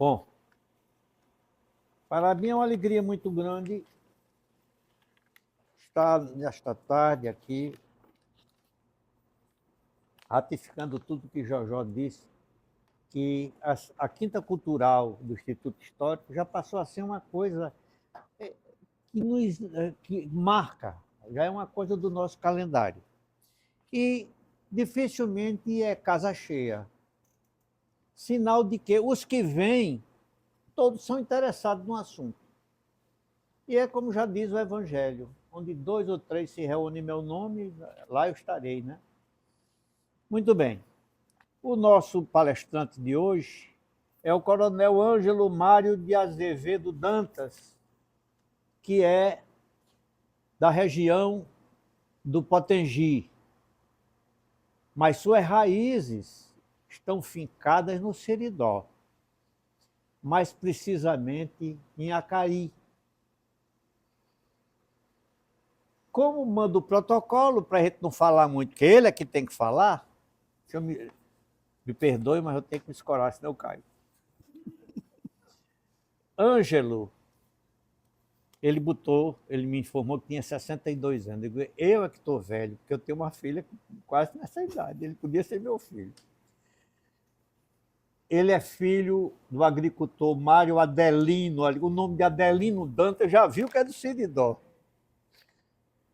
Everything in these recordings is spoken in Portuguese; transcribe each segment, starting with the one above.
Bom, para mim é uma alegria muito grande estar nesta tarde aqui, ratificando tudo que Jojó disse, que a Quinta Cultural do Instituto Histórico já passou a ser uma coisa que marca, já é uma coisa do nosso calendário. E dificilmente é casa cheia. Sinal de que os que vêm, todos são interessados no assunto. E é como já diz o Evangelho, onde 2 ou 3 se reúnem em meu nome, lá eu estarei, né? Muito bem. O nosso palestrante de hoje é o Coronel Ângelo Mário de Azevedo Dantas, que é da região do Potengi, mas suas raízes estão fincadas no Seridó, mais precisamente em Acari. Como manda o protocolo, para a gente não falar muito, que ele é que tem que falar, me perdoe, mas eu tenho que me escorar, senão eu caio. Ângelo, ele me informou que tinha 62 anos. Eu é que estou velho, porque eu tenho uma filha quase nessa idade, ele podia ser meu filho. Ele é filho do agricultor Mário Adelino, o nome de Adelino Dantas, já viu que é do Seridó.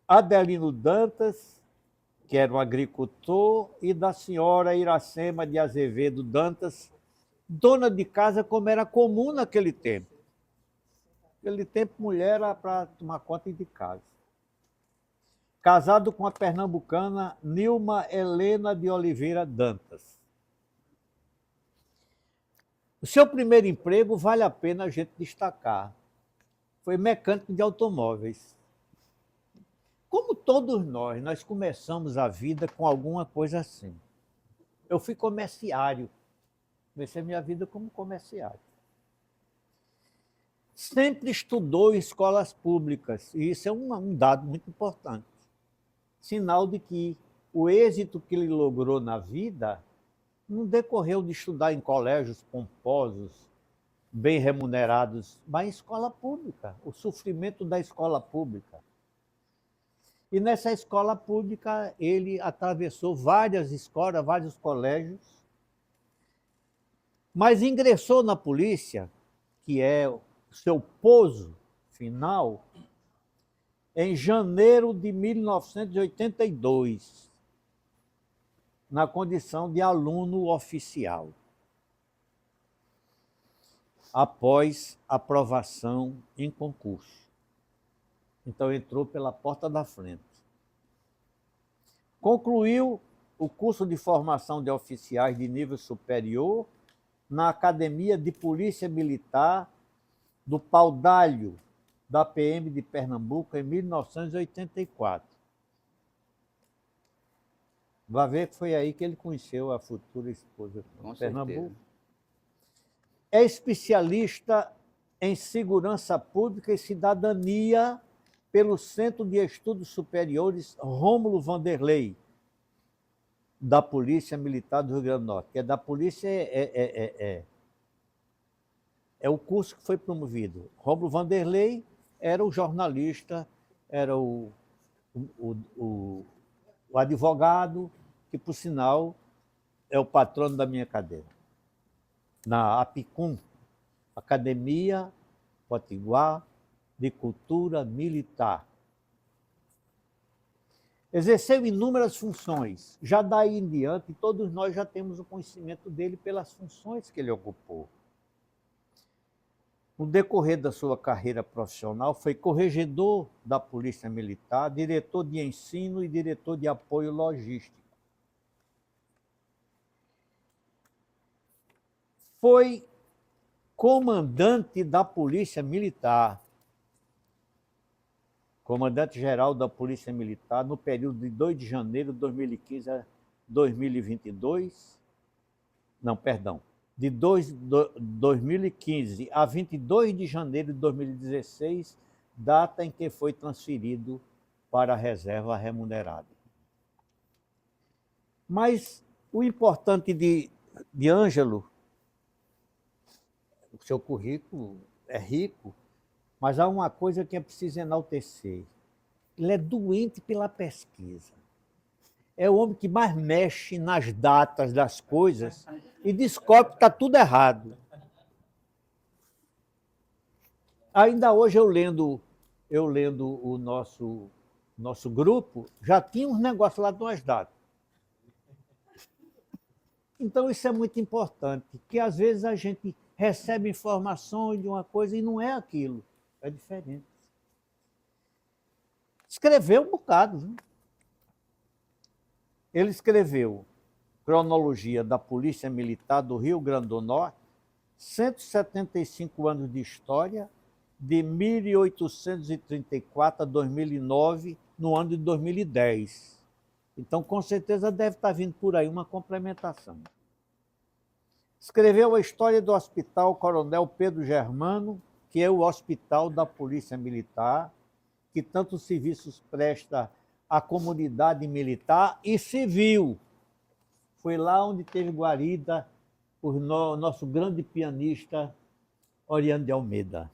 Adelino Dantas, que era um agricultor, e da senhora Iracema de Azevedo Dantas, dona de casa como era comum naquele tempo. Naquele tempo, mulher era para tomar conta de casa. Casado com a pernambucana Nilma Helena de Oliveira Dantas. O seu primeiro emprego, vale a pena a gente destacar, foi mecânico de automóveis. Como todos nós começamos a vida com alguma coisa assim. Eu fui comerciário, comecei a minha vida como comerciário. Sempre estudou em escolas públicas, e isso é um dado muito importante. Sinal de que o êxito que ele logrou na vida não decorreu de estudar em colégios pomposos, bem remunerados, mas em escola pública, o sofrimento da escola pública. E nessa escola pública ele atravessou várias escolas, vários colégios, mas ingressou na polícia, que é o seu pouso final, em janeiro de 1982, na condição de aluno oficial, após aprovação em concurso. Então entrou pela porta da frente. Concluiu o curso de formação de oficiais de nível superior na Academia de Polícia Militar do Paudalho, da PM de Pernambuco, em 1984. Vai ver que foi aí que ele conheceu a futura esposa de Pernambuco. É especialista em segurança pública e cidadania pelo Centro de Estudos Superiores Rômulo Vanderlei, da Polícia Militar do Rio Grande do Norte, que é da Polícia, é o curso que foi promovido. Rômulo Vanderlei era o jornalista, era o advogado, que, por sinal, é o patrono da minha cadeira. Na APICUM, Academia Potiguar de Cultura Militar. Exerceu inúmeras funções. Já daí em diante, todos nós já temos o conhecimento dele pelas funções que ele ocupou. No decorrer da sua carreira profissional, foi corregedor da Polícia Militar, diretor de ensino e diretor de apoio logístico. Foi comandante da Polícia Militar, comandante-geral da Polícia Militar, no período de 2 de janeiro de 2015 a 2022. Não, perdão. De 2015 a 22 de janeiro de 2016, data em que foi transferido para a reserva remunerada. Mas o importante de Ângelo, o seu currículo é rico, mas há uma coisa que é preciso enaltecer. Ele é doente pela pesquisa. É o homem que mais mexe nas datas das coisas e descobre que está tudo errado. Ainda hoje eu lendo o nosso grupo, já tinha uns negócios lá de umas datas. Então isso é muito importante, que às vezes a gente recebe informações de uma coisa e não é aquilo, é diferente. Escreveu um bocado, viu? Ele escreveu Cronologia da Polícia Militar do Rio Grande do Norte, 175 anos de história, de 1834 a 2009, no ano de 2010. Então, com certeza, deve estar vindo por aí uma complementação. Escreveu a história do Hospital Coronel Pedro Germano, que é o hospital da Polícia Militar, que tantos serviços presta à comunidade militar e civil. Foi lá onde teve guarida o nosso grande pianista Oriane de Almeida.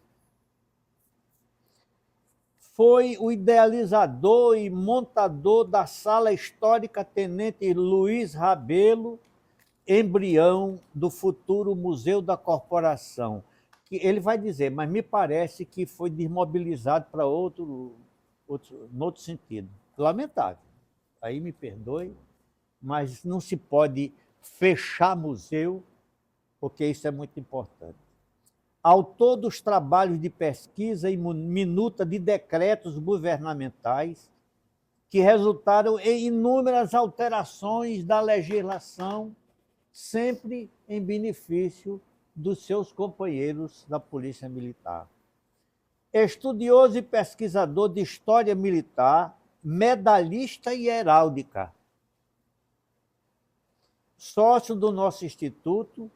Foi o idealizador e montador da Sala Histórica Tenente Luiz Rabelo, embrião do futuro Museu da Corporação. Que ele vai dizer, mas me parece que foi desmobilizado para no outro sentido. Lamentável. Aí me perdoe, mas não se pode fechar museu, porque isso é muito importante. Autor dos trabalhos de pesquisa e minuta de decretos governamentais que resultaram em inúmeras alterações da legislação, sempre em benefício dos seus companheiros da Polícia Militar. Estudioso e pesquisador de história militar, medalhista e heráldica. Sócio do nosso instituto,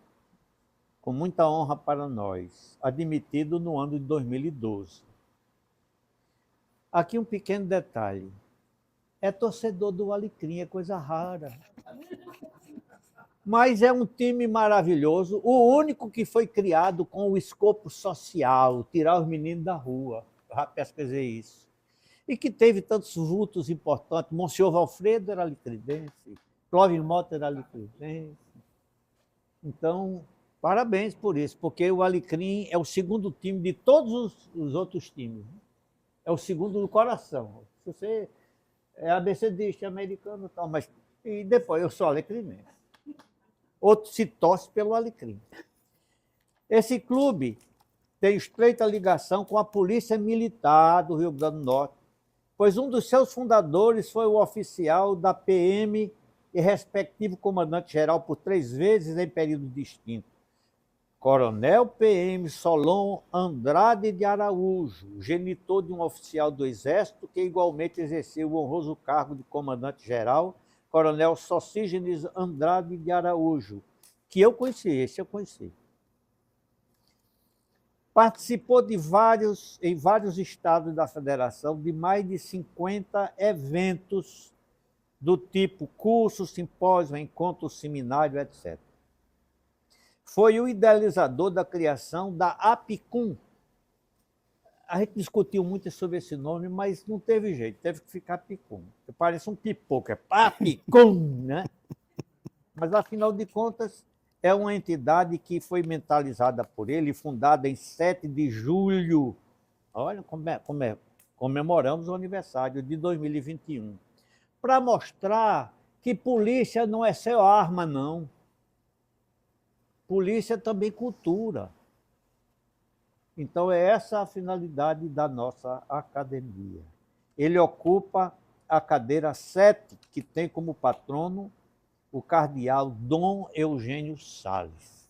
com muita honra para nós, admitido no ano de 2012. Aqui um pequeno detalhe. É torcedor do Alecrim, é coisa rara. Mas é um time maravilhoso, o único que foi criado com o escopo social, tirar os meninos da rua. Eu já pesquisei isso. E que teve tantos vultos importantes. Monsenhor Valfredo era alecrinense, Clóvis Mota era alecrinense. Então, parabéns por isso, porque o Alecrim é o segundo time de todos os outros times. É o segundo do coração. Se você é ABCdista, americano e tal, mas e depois eu sou alecrinense. Outro se torce pelo Alecrim. Esse clube tem estreita ligação com a Polícia Militar do Rio Grande do Norte, pois um dos seus fundadores foi o oficial da PM e respectivo comandante-geral por 3 vezes em período distinto, Coronel PM Solon Andrade de Araújo, genitor de um oficial do Exército que igualmente exerceu o honroso cargo de comandante-geral, Coronel Socígenes Andrade de Araújo, que eu conheci, esse eu conheci. Participou em vários estados da federação de mais de 50 eventos do tipo curso, simpósio, encontro, seminário, etc. Foi o idealizador da criação da APICUM. A gente discutiu muito sobre esse nome, mas não teve jeito, teve que ficar PICUM. Parece um pipoco, é APICUM, né? Mas, afinal de contas, é uma entidade que foi mentalizada por ele, fundada em 7 de julho. Olha, comemoramos o aniversário de 2021. Para mostrar que polícia não é só arma, não. Polícia é também cultura. Então, é essa a finalidade da nossa academia. Ele ocupa a cadeira 7, que tem como patrono o cardeal Dom Eugênio Salles.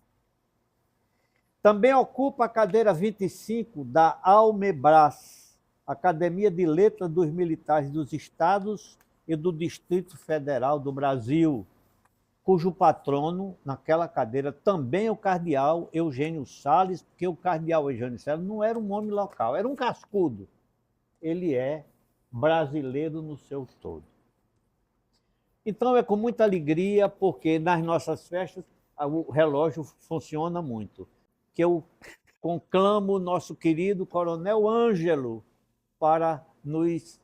Também ocupa a cadeira 25 da Almebras, Academia de Letras dos Militares dos Estados e do Distrito Federal do Brasil, cujo patrono, naquela cadeira, também é o cardeal Eugênio Salles, porque o cardeal Eugênio Salles não era um homem local, era um cascudo. Ele é brasileiro no seu todo. Então é com muita alegria, porque nas nossas festas o relógio funciona muito. que eu conclamo o nosso querido Coronel Ângelo para nos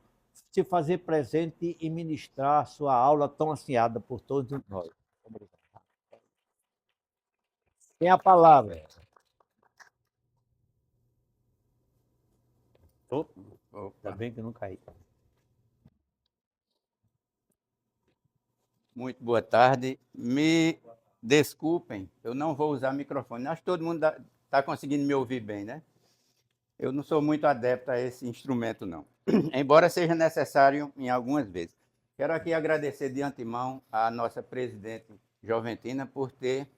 se fazer presente e ministrar sua aula tão ansiada por todos nós. Tem a palavra. Opa. Ainda bem que eu não caí. Muito boa tarde. Me desculpem, eu não vou usar microfone. Acho que todo mundo está conseguindo me ouvir bem, né? Eu não sou muito adepto a esse instrumento, não. Embora seja necessário em algumas vezes. Quero aqui agradecer de antemão à nossa presidente Joventina por ter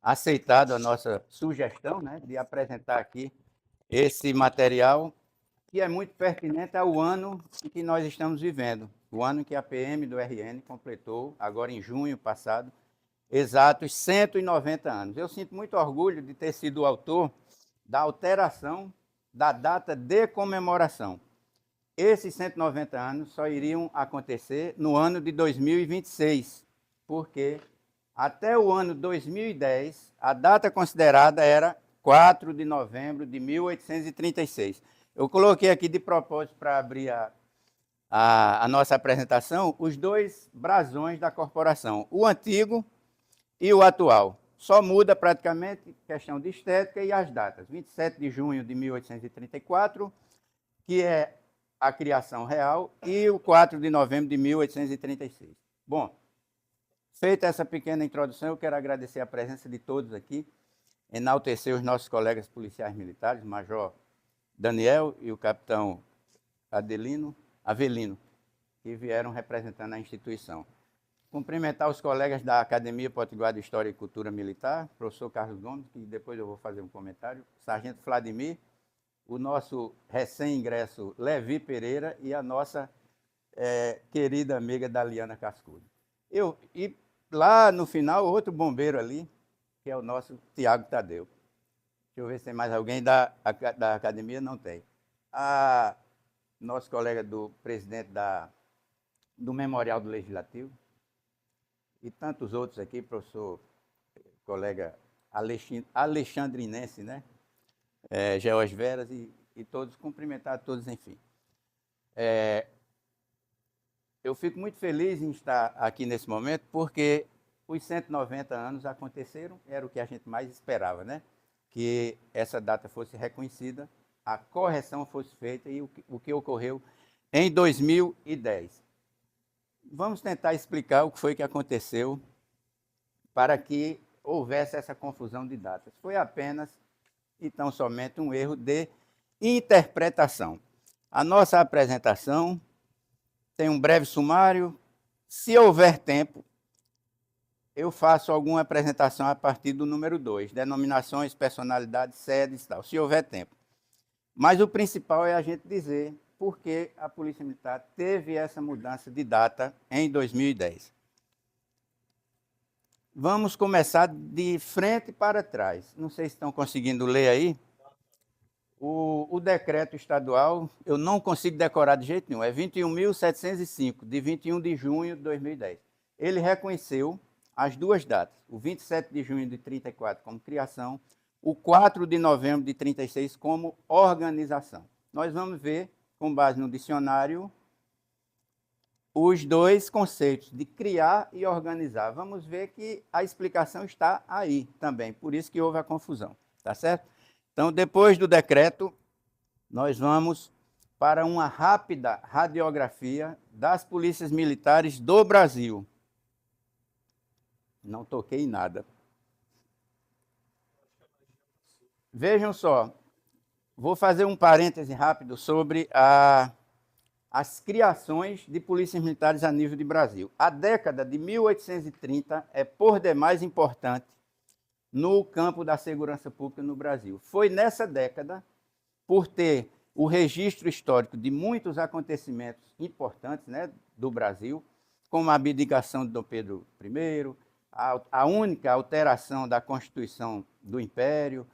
aceitado a nossa sugestão, né, de apresentar aqui esse material que é muito pertinente ao ano em que nós estamos vivendo, o ano em que a PM do RN completou, agora em junho passado, exatos 190 anos. Eu sinto muito orgulho de ter sido o autor da alteração da data de comemoração. Esses 190 anos só iriam acontecer no ano de 2026, porque até o ano 2010, a data considerada era 4 de novembro de 1836. Eu coloquei aqui de propósito para abrir a nossa apresentação os dois brasões da corporação, o antigo e o atual. Só muda praticamente questão de estética e as datas. 27 de junho de 1834, que é a criação real, e o 4 de novembro de 1836. Bom, feita essa pequena introdução, eu quero agradecer a presença de todos aqui, enaltecer os nossos colegas policiais militares, o Major Daniel e o Capitão Avelino, que vieram representando a instituição. Cumprimentar os colegas da Academia Potiguar de História e Cultura Militar, professor Carlos Gomes, que depois eu vou fazer um comentário, Sargento Vladimir, o nosso recém-ingresso Levi Pereira e a nossa querida amiga Daliana Cascudo. E lá no final, outro bombeiro ali, que é o nosso Tiago Tadeu. Deixa eu ver se tem mais alguém da academia, não tem. Nosso colega do presidente do Memorial do Legislativo, e tantos outros aqui, professor, colega alexandrinense, né? George Veras e todos, cumprimentar todos, enfim. Eu fico muito feliz em estar aqui nesse momento, porque os 190 anos aconteceram, era o que a gente mais esperava, né? Que essa data fosse reconhecida, a correção fosse feita e o que ocorreu em 2010. Vamos tentar explicar o que foi que aconteceu para que houvesse essa confusão de datas. Foi apenas e tão somente um erro de interpretação. A nossa apresentação tem um breve sumário. Se houver tempo, eu faço alguma apresentação a partir do número 2, denominações, personalidades, sedes e tal, se houver tempo. Mas o principal é a gente dizer por que a Polícia Militar teve essa mudança de data em 2010. Vamos começar de frente para trás. Não sei se estão conseguindo ler aí. O decreto estadual, eu não consigo decorar de jeito nenhum, é 21.705, de 21 de junho de 2010. Ele reconheceu as duas datas, o 27 de junho de 34 como criação, o 4 de novembro de 36 como organização. Nós vamos ver, com base no dicionário, os dois conceitos de criar e organizar. Vamos ver que a explicação está aí também, por isso que houve a confusão, tá certo? Então, depois do decreto, nós vamos para uma rápida radiografia das polícias militares do Brasil. Não toquei em nada. Vejam só, vou fazer um parêntese rápido sobre as criações de polícias militares a nível de Brasil. A década de 1830 é por demais importante no campo da segurança pública no Brasil. Foi nessa década, por ter o registro histórico de muitos acontecimentos importantes, né, do Brasil, como a abdicação de Dom Pedro I, a única alteração da Constituição do Império,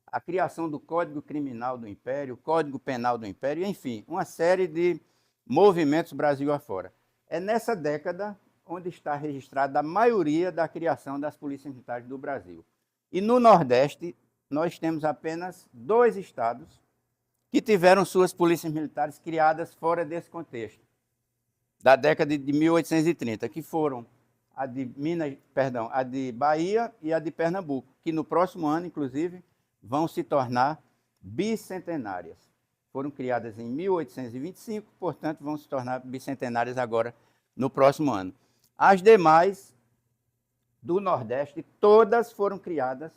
a criação do Código Criminal do Império, Código Penal do Império, enfim, uma série de movimentos Brasil afora. É nessa década onde está registrada a maioria da criação das polícias militares do Brasil. E no Nordeste, nós temos apenas 2 estados que tiveram suas polícias militares criadas fora desse contexto, da década de 1830, que foram a de Bahia e a de Pernambuco, que no próximo ano, inclusive, vão se tornar bicentenárias. Foram criadas em 1825, portanto, vão se tornar bicentenárias agora no próximo ano. As demais do Nordeste, todas foram criadas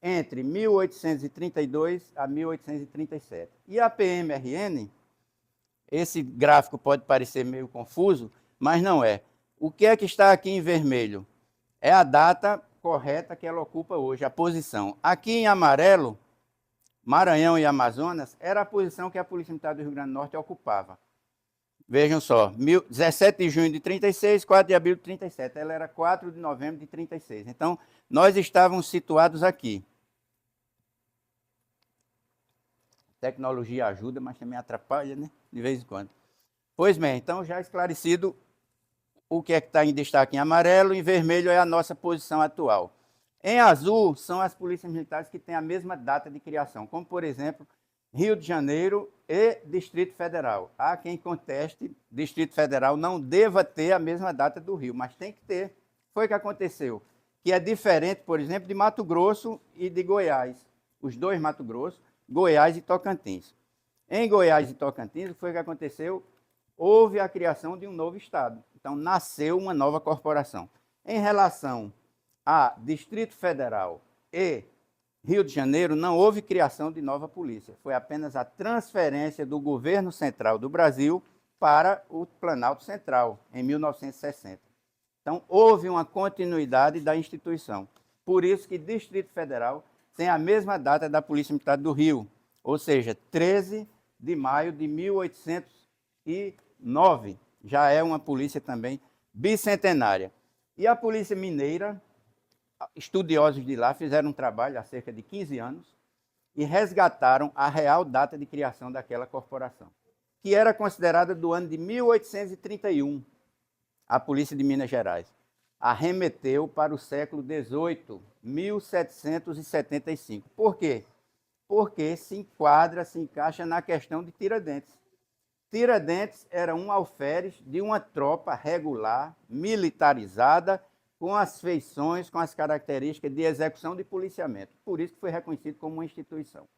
entre 1832 a 1837. E a PMRN, esse gráfico pode parecer meio confuso, mas não é. O que é que está aqui em vermelho? É a data correta que ela ocupa hoje, a posição. Aqui em amarelo, Maranhão e Amazonas, era a posição que a Polícia Militar do Rio Grande do Norte ocupava. Vejam só, 17 de junho de 36, 4 de abril de 37. Ela era 4 de novembro de 36. Então, nós estávamos situados aqui. A tecnologia ajuda, mas também atrapalha, né? De vez em quando. Pois bem, então já esclarecido o que é que está em destaque em amarelo, em vermelho é a nossa posição atual. Em azul são as polícias militares que têm a mesma data de criação, como, por exemplo, Rio de Janeiro e Distrito Federal. Há quem conteste, Distrito Federal não deva ter a mesma data do Rio, mas tem que ter. Foi o que aconteceu, que é diferente, por exemplo, de Mato Grosso e de Goiás. Os dois Mato Grosso, Goiás e Tocantins. Em Goiás e Tocantins, o que foi que aconteceu? Houve a criação de um novo estado. Então, nasceu uma nova corporação. Em relação a Distrito Federal e Rio de Janeiro, não houve criação de nova polícia. Foi apenas a transferência do governo central do Brasil para o Planalto Central, em 1960. Então, houve uma continuidade da instituição. Por isso que Distrito Federal tem a mesma data da Polícia Militar do Rio, ou seja, 13 de maio de 1809. Já é uma polícia também bicentenária. E a Polícia Mineira, estudiosos de lá fizeram um trabalho há cerca de 15 anos e resgataram a real data de criação daquela corporação, que era considerada do ano de 1831. A Polícia de Minas Gerais arremeteu para o século XVIII, 1775. Por quê? Porque se encaixa na questão de Tiradentes. Tiradentes era um alferes de uma tropa regular, militarizada, com as feições, com as características de execução de policiamento. Por isso que foi reconhecido como uma instituição.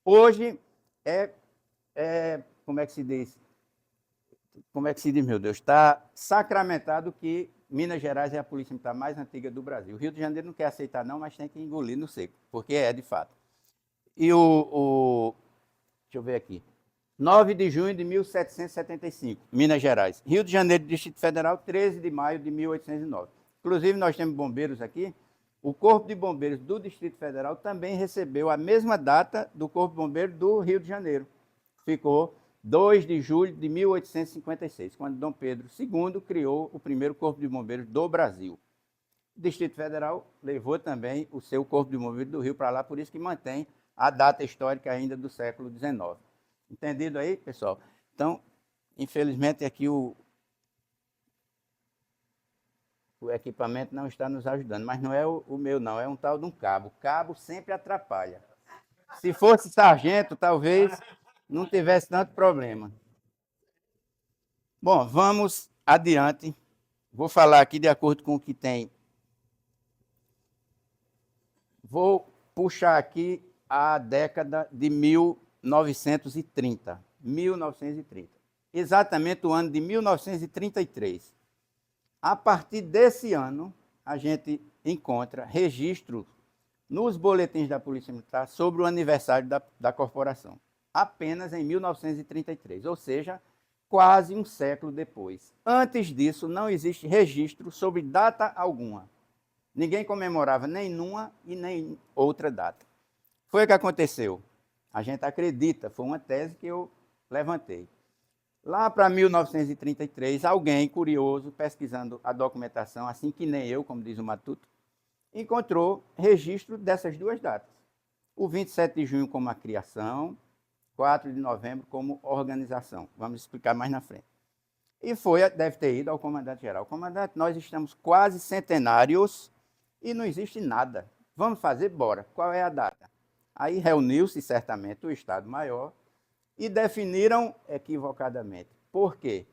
Hoje como é que se diz? Como é que se diz, meu Deus? Está sacramentado que Minas Gerais é a polícia militar mais antiga do Brasil. O Rio de Janeiro não quer aceitar não, mas tem que engolir no seco, porque é de fato. E deixa eu ver aqui. 9 de junho de 1775, Minas Gerais. Rio de Janeiro, Distrito Federal, 13 de maio de 1809. Inclusive, nós temos bombeiros aqui. O Corpo de Bombeiros do Distrito Federal também recebeu a mesma data do Corpo de Bombeiros do Rio de Janeiro. Ficou 2 de julho de 1856, quando Dom Pedro II criou o primeiro Corpo de Bombeiros do Brasil. O Distrito Federal levou também o seu Corpo de Bombeiros do Rio para lá, por isso que mantém a data histórica ainda do século XIX. Entendido aí, pessoal? Então, infelizmente, aqui o equipamento não está nos ajudando, mas não é o meu, não, é um tal de um cabo. O cabo sempre atrapalha. Se fosse sargento, talvez não tivesse tanto problema. Bom, vamos adiante. Vou falar aqui de acordo com o que tem. Vou puxar aqui a década de 1930. 1930. Exatamente o ano de 1933. A partir desse ano, a gente encontra registro nos boletins da Polícia Militar sobre o aniversário da corporação. Apenas em 1933, ou seja, quase um século depois. Antes disso, não existe registro sobre data alguma. Ninguém comemorava nem numa e nem outra data. Foi o que aconteceu. A gente acredita, foi uma tese que eu levantei. Lá para 1933, alguém curioso, pesquisando a documentação, assim que nem eu, como diz o Matuto, encontrou registro dessas duas datas. O 27 de junho como a criação, 4 de novembro como organização. Vamos explicar mais na frente. E deve ter ido ao comandante-geral. Comandante, nós estamos quase centenários e não existe nada. Vamos fazer? Bora. Qual é a data? Aí reuniu-se certamente o Estado-Maior e definiram equivocadamente. Por quê?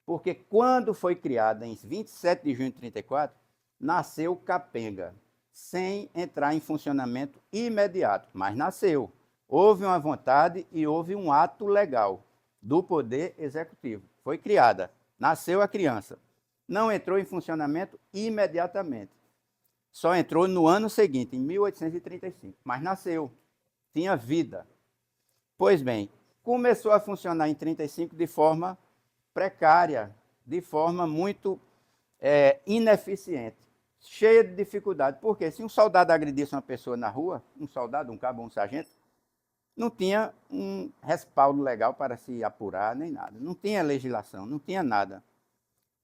Porque quando foi criada, em 27 de junho de 1934, nasceu Capenga, sem entrar em funcionamento imediato, mas nasceu. Houve uma vontade e houve um ato legal do Poder Executivo. Foi criada, nasceu a criança. Não entrou em funcionamento imediatamente. Só entrou no ano seguinte, em 1835, mas nasceu, tinha vida. Pois bem, começou a funcionar em 1935 de forma precária, de forma muito ineficiente, cheia de dificuldade. Porque se um soldado agredisse uma pessoa na rua, um soldado, um cabo, um sargento, não tinha um respaldo legal para se apurar, nem nada. Não tinha legislação, não tinha nada.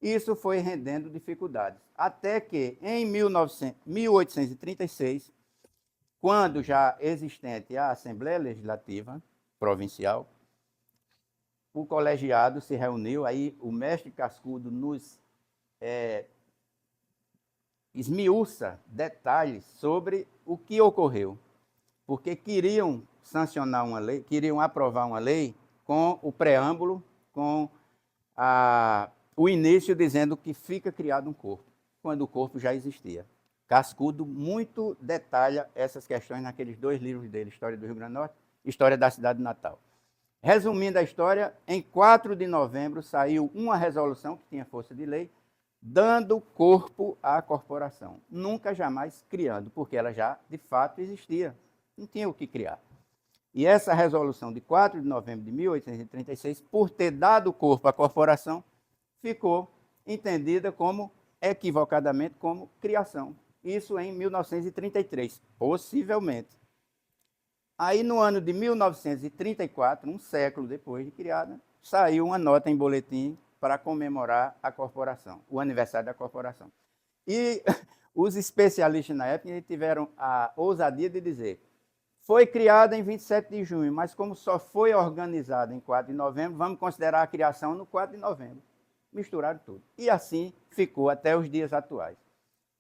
Isso foi rendendo dificuldades. Até que, em 1836, quando já existente a Assembleia Legislativa Provincial, o colegiado se reuniu, aí o mestre Cascudo nos esmiuça detalhes sobre o que ocorreu, porque queriam sancionar uma lei, queriam aprovar uma lei com o preâmbulo, com o início dizendo que fica criado um corpo, quando o corpo já existia. Cascudo muito detalha essas questões naqueles 2 livros dele, História do Rio Grande do Norte, História da Cidade de Natal. Resumindo a história, em 4 de novembro saiu uma resolução que tinha força de lei, dando corpo à corporação. Nunca, jamais criando, porque ela já, de fato, existia. Não tinha o que criar. E essa resolução de 4 de novembro de 1836, por ter dado corpo à corporação, ficou entendida como, equivocadamente, como criação. Isso em 1933, possivelmente. Aí, no ano de 1934, um século depois de criada, saiu uma nota em boletim para comemorar a corporação, o aniversário da corporação. E os especialistas na época tiveram a ousadia de dizer: foi criada em 27 de junho, mas como só foi organizada em 4 de novembro, vamos considerar a criação no 4 de novembro. Misturaram tudo. E assim ficou até os dias atuais.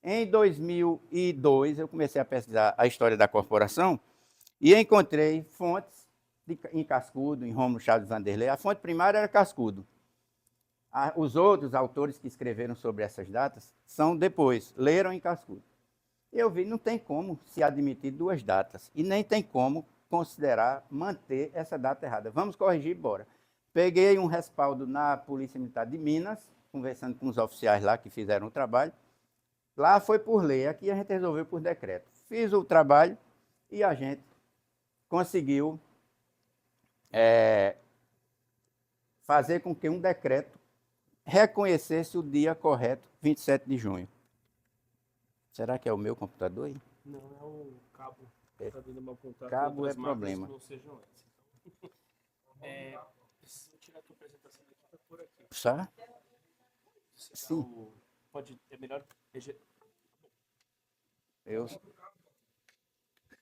Em 2002, eu comecei a pesquisar a história da corporação e encontrei fontes em Cascudo, em Rômulo Chaves Vanderlei. A fonte primária era Cascudo. Os outros autores que escreveram sobre essas datas são depois, leram em Cascudo. Eu vi, não tem como se admitir 2 datas e nem tem como considerar manter essa data errada. Vamos corrigir, bora. Peguei um respaldo na Polícia Militar de Minas, conversando com os oficiais lá que fizeram o trabalho. Lá foi por lei, aqui a gente resolveu por decreto. Fiz o trabalho e a gente conseguiu fazer com que um decreto reconhecesse o dia correto, 27 de junho. Será que é o meu computador aí? Não, é o cabo. Está dando uma pontada. Cabo é problema. Não sejam esses. Preciso tirar a tua apresentação aqui para por aqui. Só? Sim. Pode, é melhor. Eu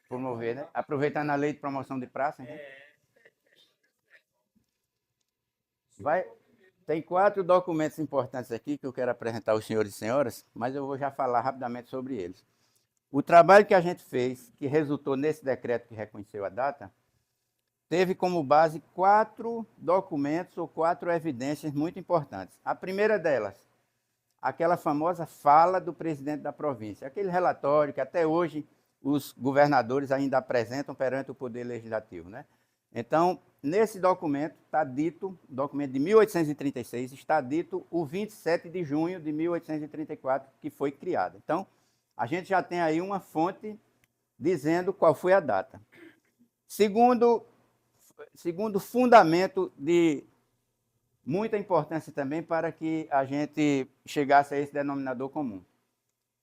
promover, né? Aproveitando a lei de promoção de praça, né? Tem 4 documentos importantes aqui que eu quero apresentar aos senhores e senhoras, mas eu vou já falar rapidamente sobre eles. O trabalho que a gente fez, que resultou nesse decreto que reconheceu a data, teve como base 4 documentos ou 4 evidências muito importantes. A primeira delas, aquela famosa fala do presidente da província, aquele relatório que até hoje os governadores ainda apresentam perante o Poder Legislativo, né? Então, nesse documento está dito, documento de 1836, está dito o 27 de junho de 1834 que foi criado. Então, a gente já tem aí uma fonte dizendo qual foi a data. Segundo fundamento de muita importância também para que a gente chegasse a esse denominador comum.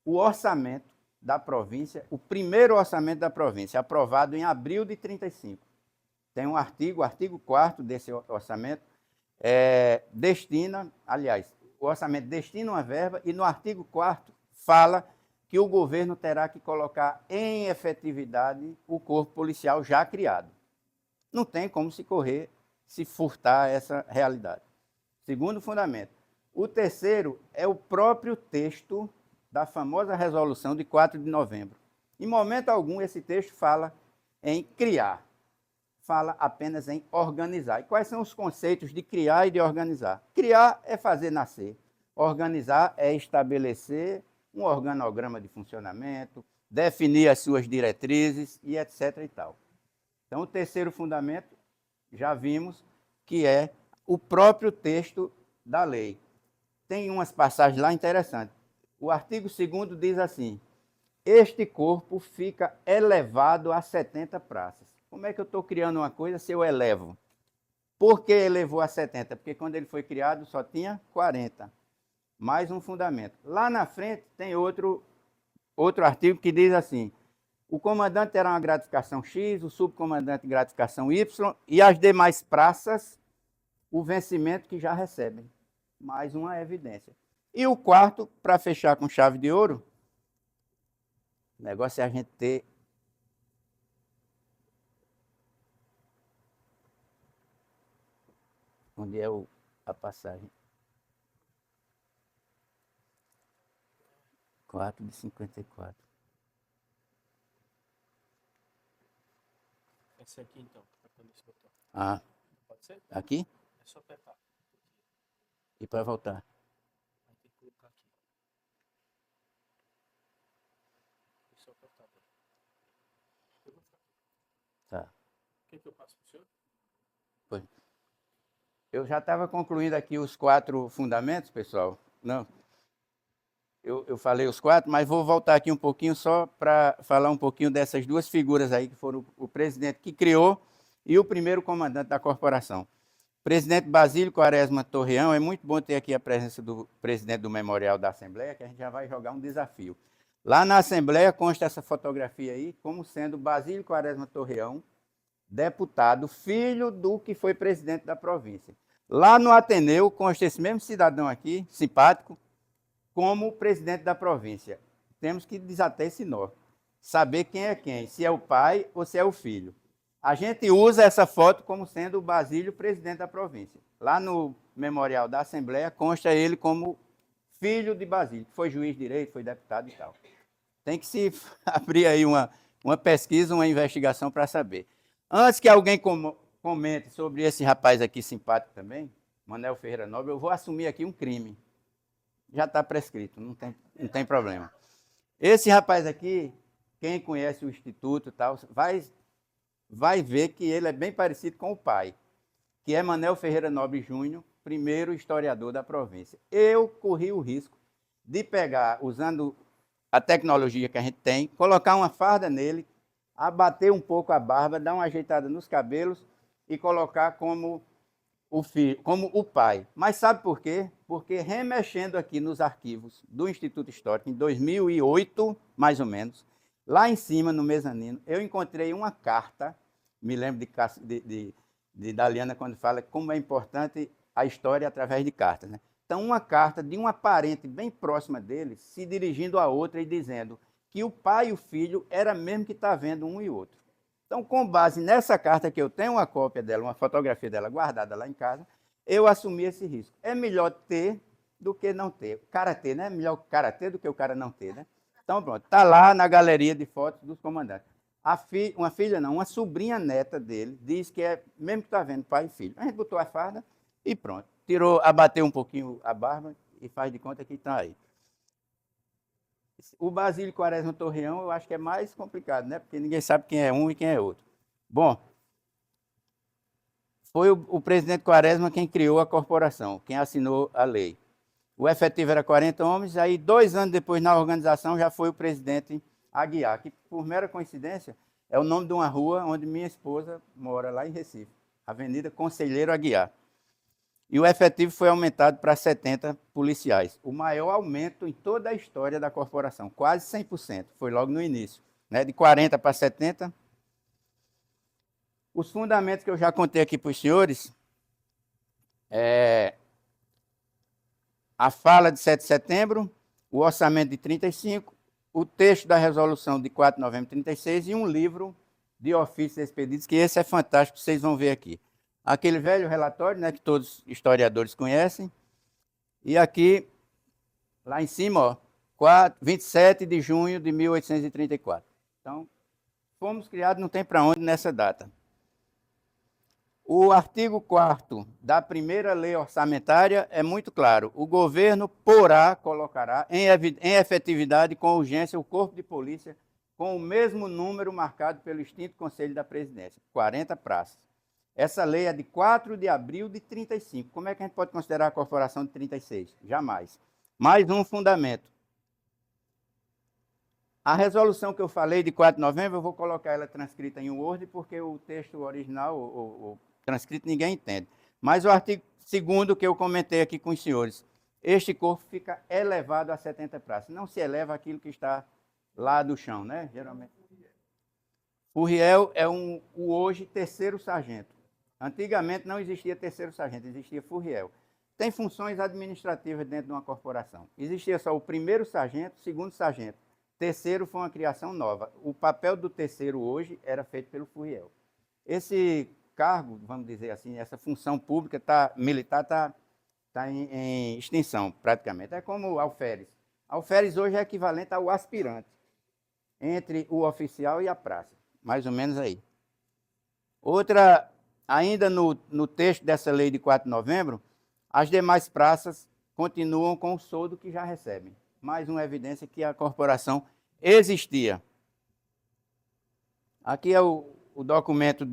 O orçamento da província, o primeiro orçamento da província, aprovado em abril de 1935. Tem um artigo, o artigo 4º desse orçamento, o orçamento destina uma verba e no artigo 4º fala que o governo terá que colocar em efetividade o corpo policial já criado. Não tem como se furtar essa realidade. Segundo fundamento. O terceiro é o próprio texto da famosa resolução de 4 de novembro. Em momento algum, esse texto fala em criar, fala apenas em organizar. E quais são os conceitos de criar e de organizar? Criar é fazer nascer, organizar é estabelecer um organograma de funcionamento, definir as suas diretrizes e etc. e tal. Então, o terceiro fundamento, já vimos, que é o próprio texto da lei. Tem umas passagens lá interessantes. O artigo 2º diz assim: este corpo fica elevado a 70 praças. Como é que eu estou criando uma coisa se eu elevo? Por que elevou a 70? Porque quando ele foi criado só tinha 40. Mais um fundamento. Lá na frente tem outro artigo que diz assim: o comandante terá uma gratificação X, o subcomandante gratificação Y e as demais praças o vencimento que já recebem. Mais uma evidência. E o quarto, para fechar com chave de ouro, o negócio é a gente ter onde é a passagem. 4 de 54. Esse aqui, então, apertando esse botão. Ah, Pode ser? aqui? É só apertar. E para voltar? Vai ter que colocar aqui. É só apertar. Eu vou ficar aqui. Tá. Quer que eu passe para o senhor? Pois. Eu já estava concluindo aqui os 4 fundamentos, pessoal. Não. Eu falei os 4, mas vou voltar aqui um pouquinho só para falar um pouquinho dessas 2 figuras aí, que foram o presidente que criou e o primeiro comandante da corporação. Presidente Basílio Quaresma Torreão, é muito bom ter aqui a presença do presidente do Memorial da Assembleia, que a gente já vai jogar um desafio. Lá na Assembleia consta essa fotografia aí, como sendo Basílio Quaresma Torreão, deputado, filho do que foi presidente da província. Lá no Ateneu consta esse mesmo cidadão aqui, simpático, como presidente da província. Temos que desatar esse nó. Saber quem é quem, se é o pai ou se é o filho. A gente usa essa foto como sendo o Basílio presidente da província. Lá no Memorial da Assembleia consta ele como filho de Basílio, que foi juiz de direito, foi deputado e tal. Tem que se abrir aí uma pesquisa, uma investigação para saber. Antes que alguém comente sobre esse rapaz aqui simpático também, Manuel Ferreira Nobre, eu vou assumir aqui um crime. Já está prescrito, não tem problema. Esse rapaz aqui, quem conhece o Instituto e tal, vai ver que ele é bem parecido com o pai, que é Manuel Ferreira Nobre Júnior, primeiro historiador da província. Eu corri o risco de pegar, usando a tecnologia que a gente tem, colocar uma farda nele, abater um pouco a barba, dar uma ajeitada nos cabelos e colocar como o filho, como o pai. Mas sabe por quê? Porque remexendo aqui nos arquivos do Instituto Histórico, em 2008, mais ou menos, lá em cima, no mezanino, eu encontrei uma carta, me lembro de Daliana quando fala como é importante a história através de cartas, né? Então, uma carta de uma parente bem próxima dele, se dirigindo a outra e dizendo que o pai e o filho era mesmo que está vendo um e outro. Então, com base nessa carta que eu tenho uma cópia dela, uma fotografia dela guardada lá em casa, eu assumi esse risco. É melhor ter do que não ter. O cara ter, né? É melhor o cara ter do que o cara não ter, né? Então, pronto. Está lá na galeria de fotos dos comandantes. Uma filha não, uma sobrinha neta dele, diz que é, mesmo que está vendo pai e filho. A gente botou a farda e pronto. Abateu um pouquinho a barba e faz de conta que está aí. O Basílio Quaresma Torreão, eu acho que é mais complicado, né? Porque ninguém sabe quem é um e quem é outro. Bom, foi o presidente Quaresma quem criou a corporação, quem assinou a lei. O efetivo era 40 homens, aí 2 anos depois na organização já foi o presidente Aguiar, que por mera coincidência é o nome de uma rua onde minha esposa mora, lá em Recife, Avenida Conselheiro Aguiar. E o efetivo foi aumentado para 70 policiais. O maior aumento em toda a história da corporação, quase 100%. Foi logo no início, né? De 40 para 70. Os fundamentos que eu já contei aqui para os senhores, a fala de 7 de setembro, o orçamento de 35, o texto da resolução de 4 de novembro de 36 e um livro de ofícios expedidos, que esse é fantástico, vocês vão ver aqui. Aquele velho relatório, né, que todos os historiadores conhecem. E aqui, lá em cima, ó, 27 de junho de 1834. Então, fomos criados não tem para onde nessa data. O artigo 4º da primeira lei orçamentária é muito claro. O governo colocará em efetividade com urgência o corpo de polícia com o mesmo número marcado pelo extinto Conselho da Presidência, 40 praças. Essa lei é de 4 de abril de 35. Como é que a gente pode considerar a corporação de 36? Jamais. Mais um fundamento. A resolução que eu falei de 4 de novembro, eu vou colocar ela transcrita em Word, porque o texto original, o transcrito, ninguém entende. Mas o artigo 2º que eu comentei aqui com os senhores, este corpo fica elevado a 70 praças. Não se eleva aquilo que está lá do chão, né? Geralmente. Furriel é o hoje terceiro sargento. Antigamente não existia terceiro sargento, existia furriel. Tem funções administrativas dentro de uma corporação. Existia só o primeiro sargento, segundo sargento. Terceiro foi uma criação nova. O papel do terceiro hoje era feito pelo furriel. Esse cargo, vamos dizer assim, essa função pública militar está em extinção, praticamente. É como o alferes. Alferes hoje é equivalente ao aspirante, entre o oficial e a praça, mais ou menos aí. Outra, ainda no texto dessa lei de 4 de novembro, as demais praças continuam com o soldo que já recebem. Mais uma evidência que a corporação existia. Aqui é o documento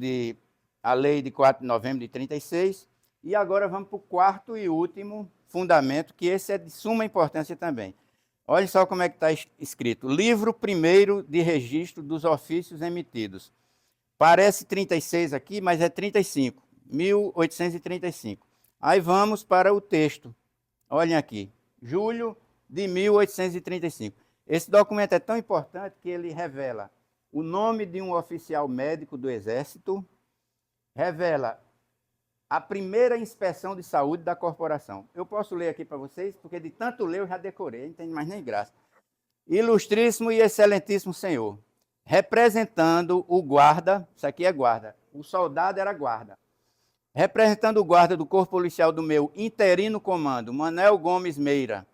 a lei de 4 de novembro de 36, e agora vamos para o quarto e último fundamento, que esse é de suma importância também. Olha só como é que está escrito. Livro primeiro de registro dos ofícios emitidos. Parece 36 aqui, mas é 35, 1835. Aí vamos para o texto. Olhem aqui, julho de 1835. Esse documento é tão importante que ele revela o nome de um oficial médico do Exército, revela a primeira inspeção de saúde da corporação. Eu posso ler aqui para vocês, porque de tanto ler eu já decorei, não tem mais nem graça. Ilustríssimo e excelentíssimo senhor, representando o guarda, isso aqui é guarda, o soldado era guarda, representando o guarda do corpo policial do meu interino comando, Manuel Gomes Meira.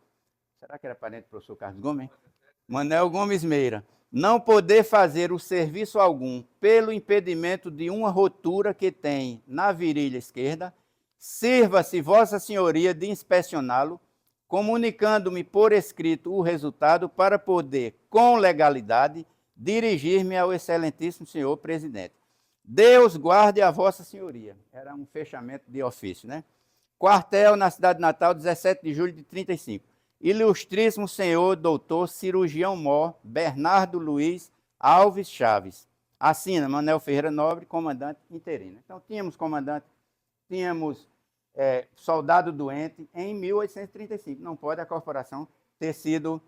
Será que era parente do professor Carlos Gomes? Manuel Gomes Meira. Não poder fazer o serviço algum pelo impedimento de uma rotura que tem na virilha esquerda, sirva-se Vossa Senhoria de inspecioná-lo, comunicando-me por escrito o resultado para poder, com legalidade, dirigir-me ao excelentíssimo senhor presidente. Deus guarde a Vossa Senhoria. Era um fechamento de ofício, né? Quartel na cidade de Natal, 17 de julho de 35. Ilustríssimo senhor doutor cirurgião-mor Bernardo Luiz Alves Chaves. Assina Manuel Ferreira Nobre, comandante interino. Então, tínhamos comandante, tínhamos soldado doente em 1835. Não pode a corporação ter sido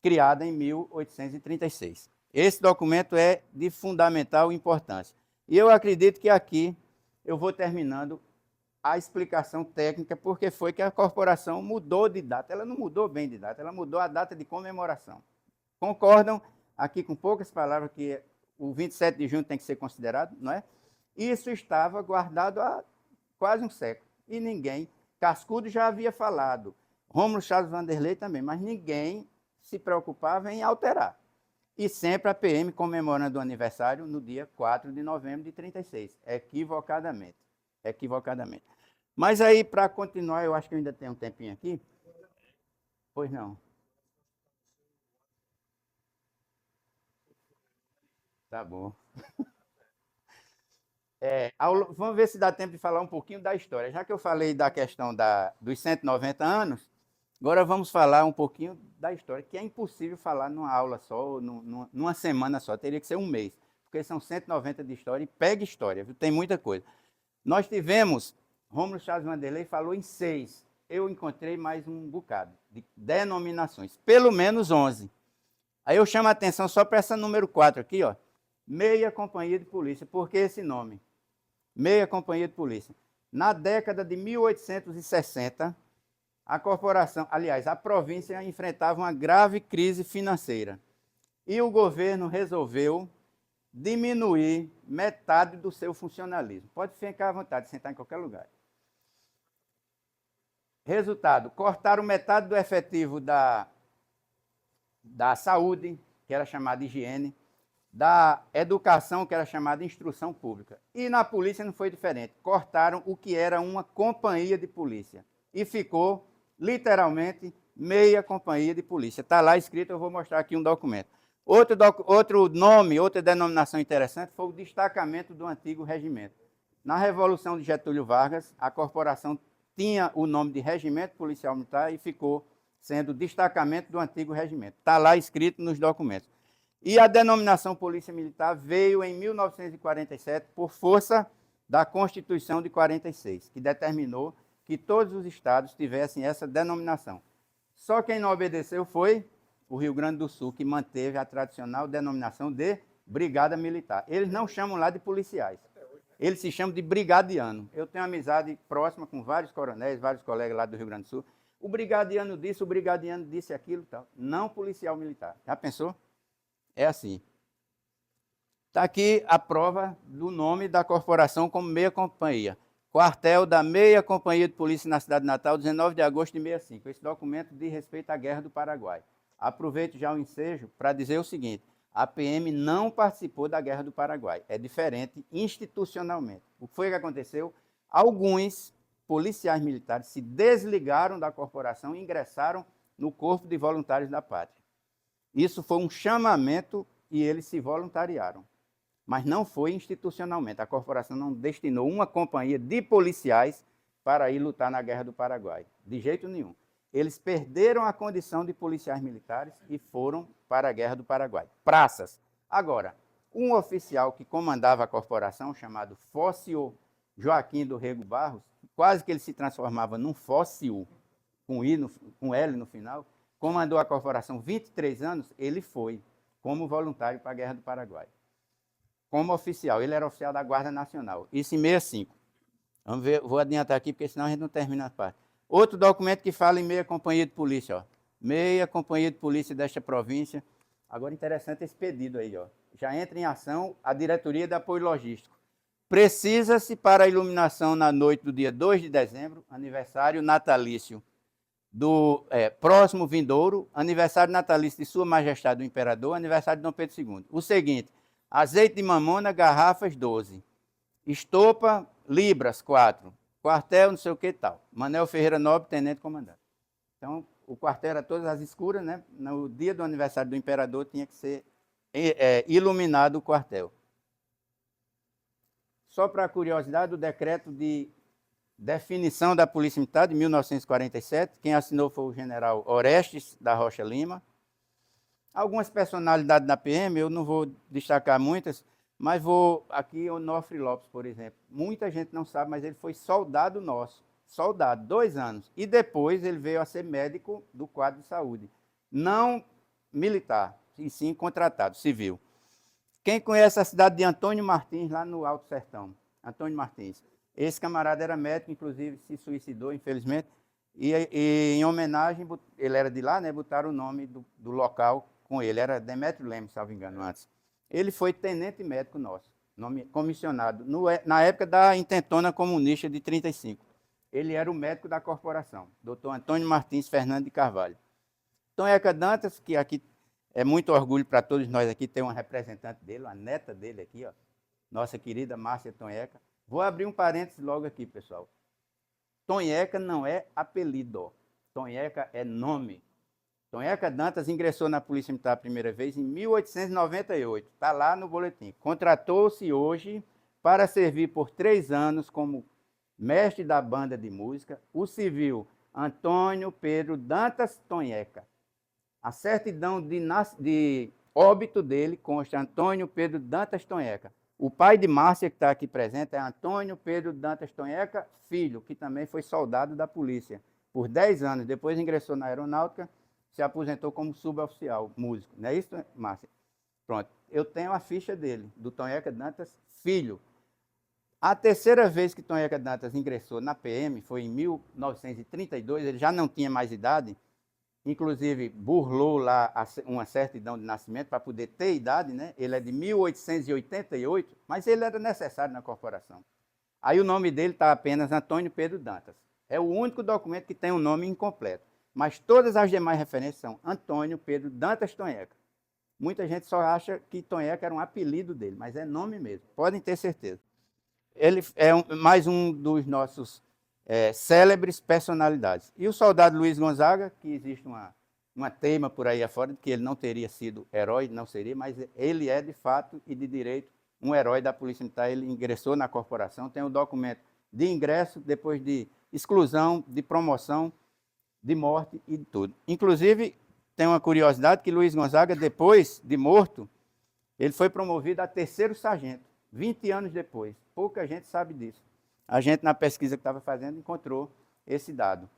criada em 1836. Esse documento é de fundamental importância. E eu acredito que aqui eu vou terminando a explicação técnica, porque foi que a corporação mudou de data. Ela não mudou bem de data, ela mudou a data de comemoração. Concordam aqui com poucas palavras que o 27 de junho tem que ser considerado, não é? Isso estava guardado há quase um século. E ninguém, Cascudo já havia falado, Rômulo Chaves Vanderlei também, mas ninguém se preocupava em alterar. E sempre a PM comemorando o aniversário no dia 4 de novembro de 36, equivocadamente. Equivocadamente. Mas aí, para continuar, eu acho que eu ainda tenho um tempinho aqui. Pois não. Tá bom. Vamos ver se dá tempo de falar um pouquinho da história. Já que eu falei da questão dos 190 anos, agora vamos falar um pouquinho da história, que é impossível falar numa aula só, ou numa semana só, teria que ser um mês, porque são 190 de história, e pega história, viu? Tem muita coisa. Nós tivemos, Rômulo Chaves Vanderlei falou em 6, eu encontrei mais um bocado de denominações, pelo menos 11. Aí eu chamo a atenção só para essa número 4 aqui, ó, Meia Companhia de Polícia. Por que esse nome? Meia Companhia de Polícia. Na década de 1860, a corporação, aliás, a província enfrentava uma grave crise financeira. E o governo resolveu diminuir metade do seu funcionalismo. Pode ficar à vontade, sentar em qualquer lugar. Resultado, cortaram metade do efetivo da saúde, que era chamada higiene, da educação, que era chamada instrução pública. E na polícia não foi diferente. Cortaram o que era uma companhia de polícia. E ficou, literalmente, meia companhia de polícia. Está lá escrito, eu vou mostrar aqui um documento. Outro nome, outra denominação interessante foi o destacamento do antigo regimento. Na Revolução de Getúlio Vargas, a corporação tinha o nome de Regimento Policial Militar e ficou sendo destacamento do antigo regimento. Está lá escrito nos documentos. E a denominação Polícia Militar veio em 1947 por força da Constituição de 46, que determinou que todos os estados tivessem essa denominação. Só quem não obedeceu foi o Rio Grande do Sul, que manteve a tradicional denominação de Brigada Militar. Eles não chamam lá de policiais, eles se chamam de brigadiano. Eu tenho amizade próxima com vários coronéis, vários colegas lá do Rio Grande do Sul. O brigadiano disse aquilo e tal. Não policial militar. Já pensou? É assim. Está aqui a prova do nome da corporação como meia companhia. Quartel da meia companhia de polícia na cidade de Natal, 19 de agosto de 65. Esse documento diz respeito à Guerra do Paraguai. Aproveito já o ensejo para dizer o seguinte: a PM não participou da Guerra do Paraguai. É diferente institucionalmente. O que foi que aconteceu? Alguns policiais militares se desligaram da corporação e ingressaram no Corpo de Voluntários da Pátria. Isso foi um chamamento e eles se voluntariaram. Mas não foi institucionalmente. A corporação não destinou uma companhia de policiais para ir lutar na Guerra do Paraguai. De jeito nenhum. Eles perderam a condição de policiais militares e foram para a Guerra do Paraguai. Praças. Agora, um oficial que comandava a corporação, chamado Fóssil Joaquim do Rego Barros, quase que ele se transformava num fóssil, com L no final, comandou a corporação 23 anos, ele foi como voluntário para a Guerra do Paraguai. Como oficial, ele era oficial da Guarda Nacional. Isso em 65. Vamos ver, vou adiantar aqui, porque senão a gente não termina a parte. Outro documento que fala em meia companhia de polícia, ó. Meia companhia de polícia desta província. Agora, interessante esse pedido aí, ó. Já entra em ação a diretoria de apoio logístico. Precisa-se para a iluminação na noite do dia 2 de dezembro, aniversário natalício do próximo vindouro, aniversário natalício de Sua Majestade o Imperador, aniversário de Dom Pedro II. O seguinte: azeite de mamona, garrafas 12. Estopa, libras 4. Quartel, não sei o que e tal. Manel Ferreira Nobre, tenente comandante. Então, o quartel era todas as escuras, né? No dia do aniversário do imperador tinha que ser iluminado o quartel. Só para curiosidade, o decreto de definição da Polícia Militar de 1947, quem assinou foi o general Orestes da Rocha Lima. Algumas personalidades da PM, eu não vou destacar muitas, mas vou aqui o Onofre Lopes, por exemplo. Muita gente não sabe, mas ele foi soldado nosso. Soldado, 2 anos. E depois ele veio a ser médico do quadro de saúde. Não militar, e sim contratado, civil. Quem conhece a cidade de Antônio Martins, lá no Alto Sertão? Antônio Martins. Esse camarada era médico, inclusive se suicidou, infelizmente. E em homenagem, ele era de lá, né? Botaram o nome do local com ele. Era Demétrio Lemos, se não me engano, antes. Ele foi tenente médico nosso, comissionado, na época da intentona comunista de 35. Ele era o médico da corporação, doutor Antônio Martins Fernando de Carvalho. Tonheca Dantas, que aqui é muito orgulho para todos nós aqui ter uma representante dele, uma neta dele aqui, ó, nossa querida Márcia Tonheca. Vou abrir um parênteses logo aqui, pessoal. Tonheca não é apelido, Tonheca é nome. Tonheca Dantas ingressou na Polícia Militar a primeira vez em 1898. Está lá no boletim. Contratou-se hoje para servir por 3 anos como mestre da banda de música, o civil Antônio Pedro Dantas Tonheca. A certidão de óbito dele consta Antônio Pedro Dantas Tonheca. O pai de Márcia, que está aqui presente, é Antônio Pedro Dantas Tonheca, filho, que também foi soldado da polícia por 10 anos. Depois ingressou na aeronáutica, se aposentou como suboficial, músico. Não é isso, Márcia? Pronto. Eu tenho a ficha dele, do Tonheca Dantas, filho. A terceira vez que Tonheca Dantas ingressou na PM foi em 1932, ele já não tinha mais idade, inclusive burlou lá uma certidão de nascimento para poder ter idade, né? Ele é de 1888, mas ele era necessário na corporação. Aí o nome dele está apenas Antônio Pedro Dantas. É o único documento que tem um nome incompleto. Mas todas as demais referências são Antônio Pedro Dantas Tonheca. Muita gente só acha que Tonheca era um apelido dele, mas é nome mesmo, podem ter certeza. Ele é mais um dos nossos célebres personalidades. E o soldado Luiz Gonzaga, que existe uma teima por aí afora de que ele não teria sido herói, não seria, mas ele é de fato e de direito um herói da Polícia Militar. Ele ingressou na corporação, tem o documento de ingresso, depois de exclusão, de promoção, de morte e de tudo. Inclusive, tem uma curiosidade que Luiz Gonzaga, depois de morto, ele foi promovido a 3º sargento, 20 anos depois. Pouca gente sabe disso. A gente, na pesquisa que estava fazendo, encontrou esse dado.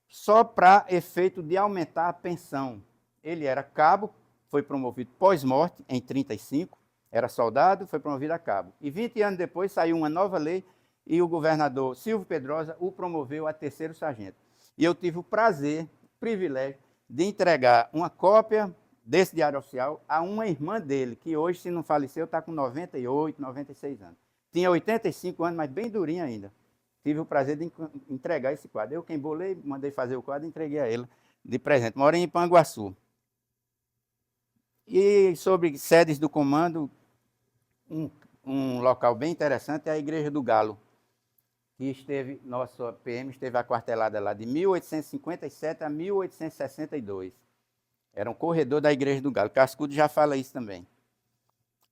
Só para efeito de aumentar a pensão. Ele era cabo, foi promovido pós-morte, em 1935, era soldado, foi promovido a cabo. E 20 anos depois saiu uma nova lei e o governador Silvio Pedrosa o promoveu a 3º sargento. E eu tive o prazer, o privilégio, de entregar uma cópia desse diário oficial a uma irmã dele, que hoje, se não faleceu, está com 98, 96 anos. Tinha 85 anos, mas bem durinha ainda. Tive o prazer de entregar esse quadro. Eu quem bolei, mandei fazer o quadro e entreguei a ele de presente. Moro em Ipanguaçu. E sobre sedes do comando, um local bem interessante é a Igreja do Galo, que esteve, nossa PM esteve aquartelada lá de 1857 a 1862. Era um corredor da Igreja do Galo. Cascudo já fala isso também.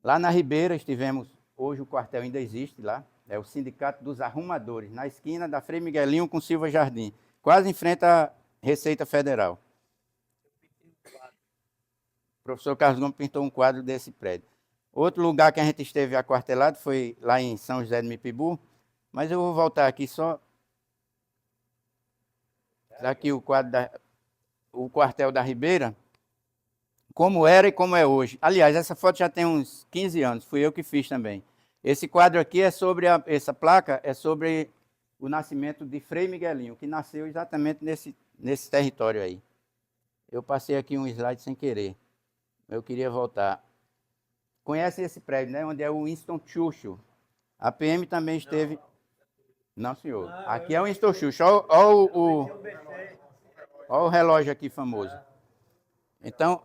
Lá na Ribeira estivemos, hoje o quartel ainda existe lá, é o Sindicato dos Arrumadores, na esquina da Frei Miguelinho com Silva Jardim, quase em frente à Receita Federal. O professor Carlos Gomes pintou um quadro desse prédio. Outro lugar que a gente esteve aquartelado foi lá em São José do Mipibu, mas eu vou voltar aqui só. Aqui o quartel da Ribeira, como era e como é hoje. Aliás, essa foto já tem uns 15 anos, fui eu que fiz também. Esse quadro aqui é sobre, essa placa é sobre o nascimento de Frei Miguelinho, que nasceu exatamente nesse território aí. Eu passei aqui um slide sem querer. Eu queria voltar. Conhecem esse prédio, né? Onde é o Winston Churchill. A PM também esteve... Não, senhor. Aqui é o Winston Churchill. Olha o relógio aqui famoso. Então,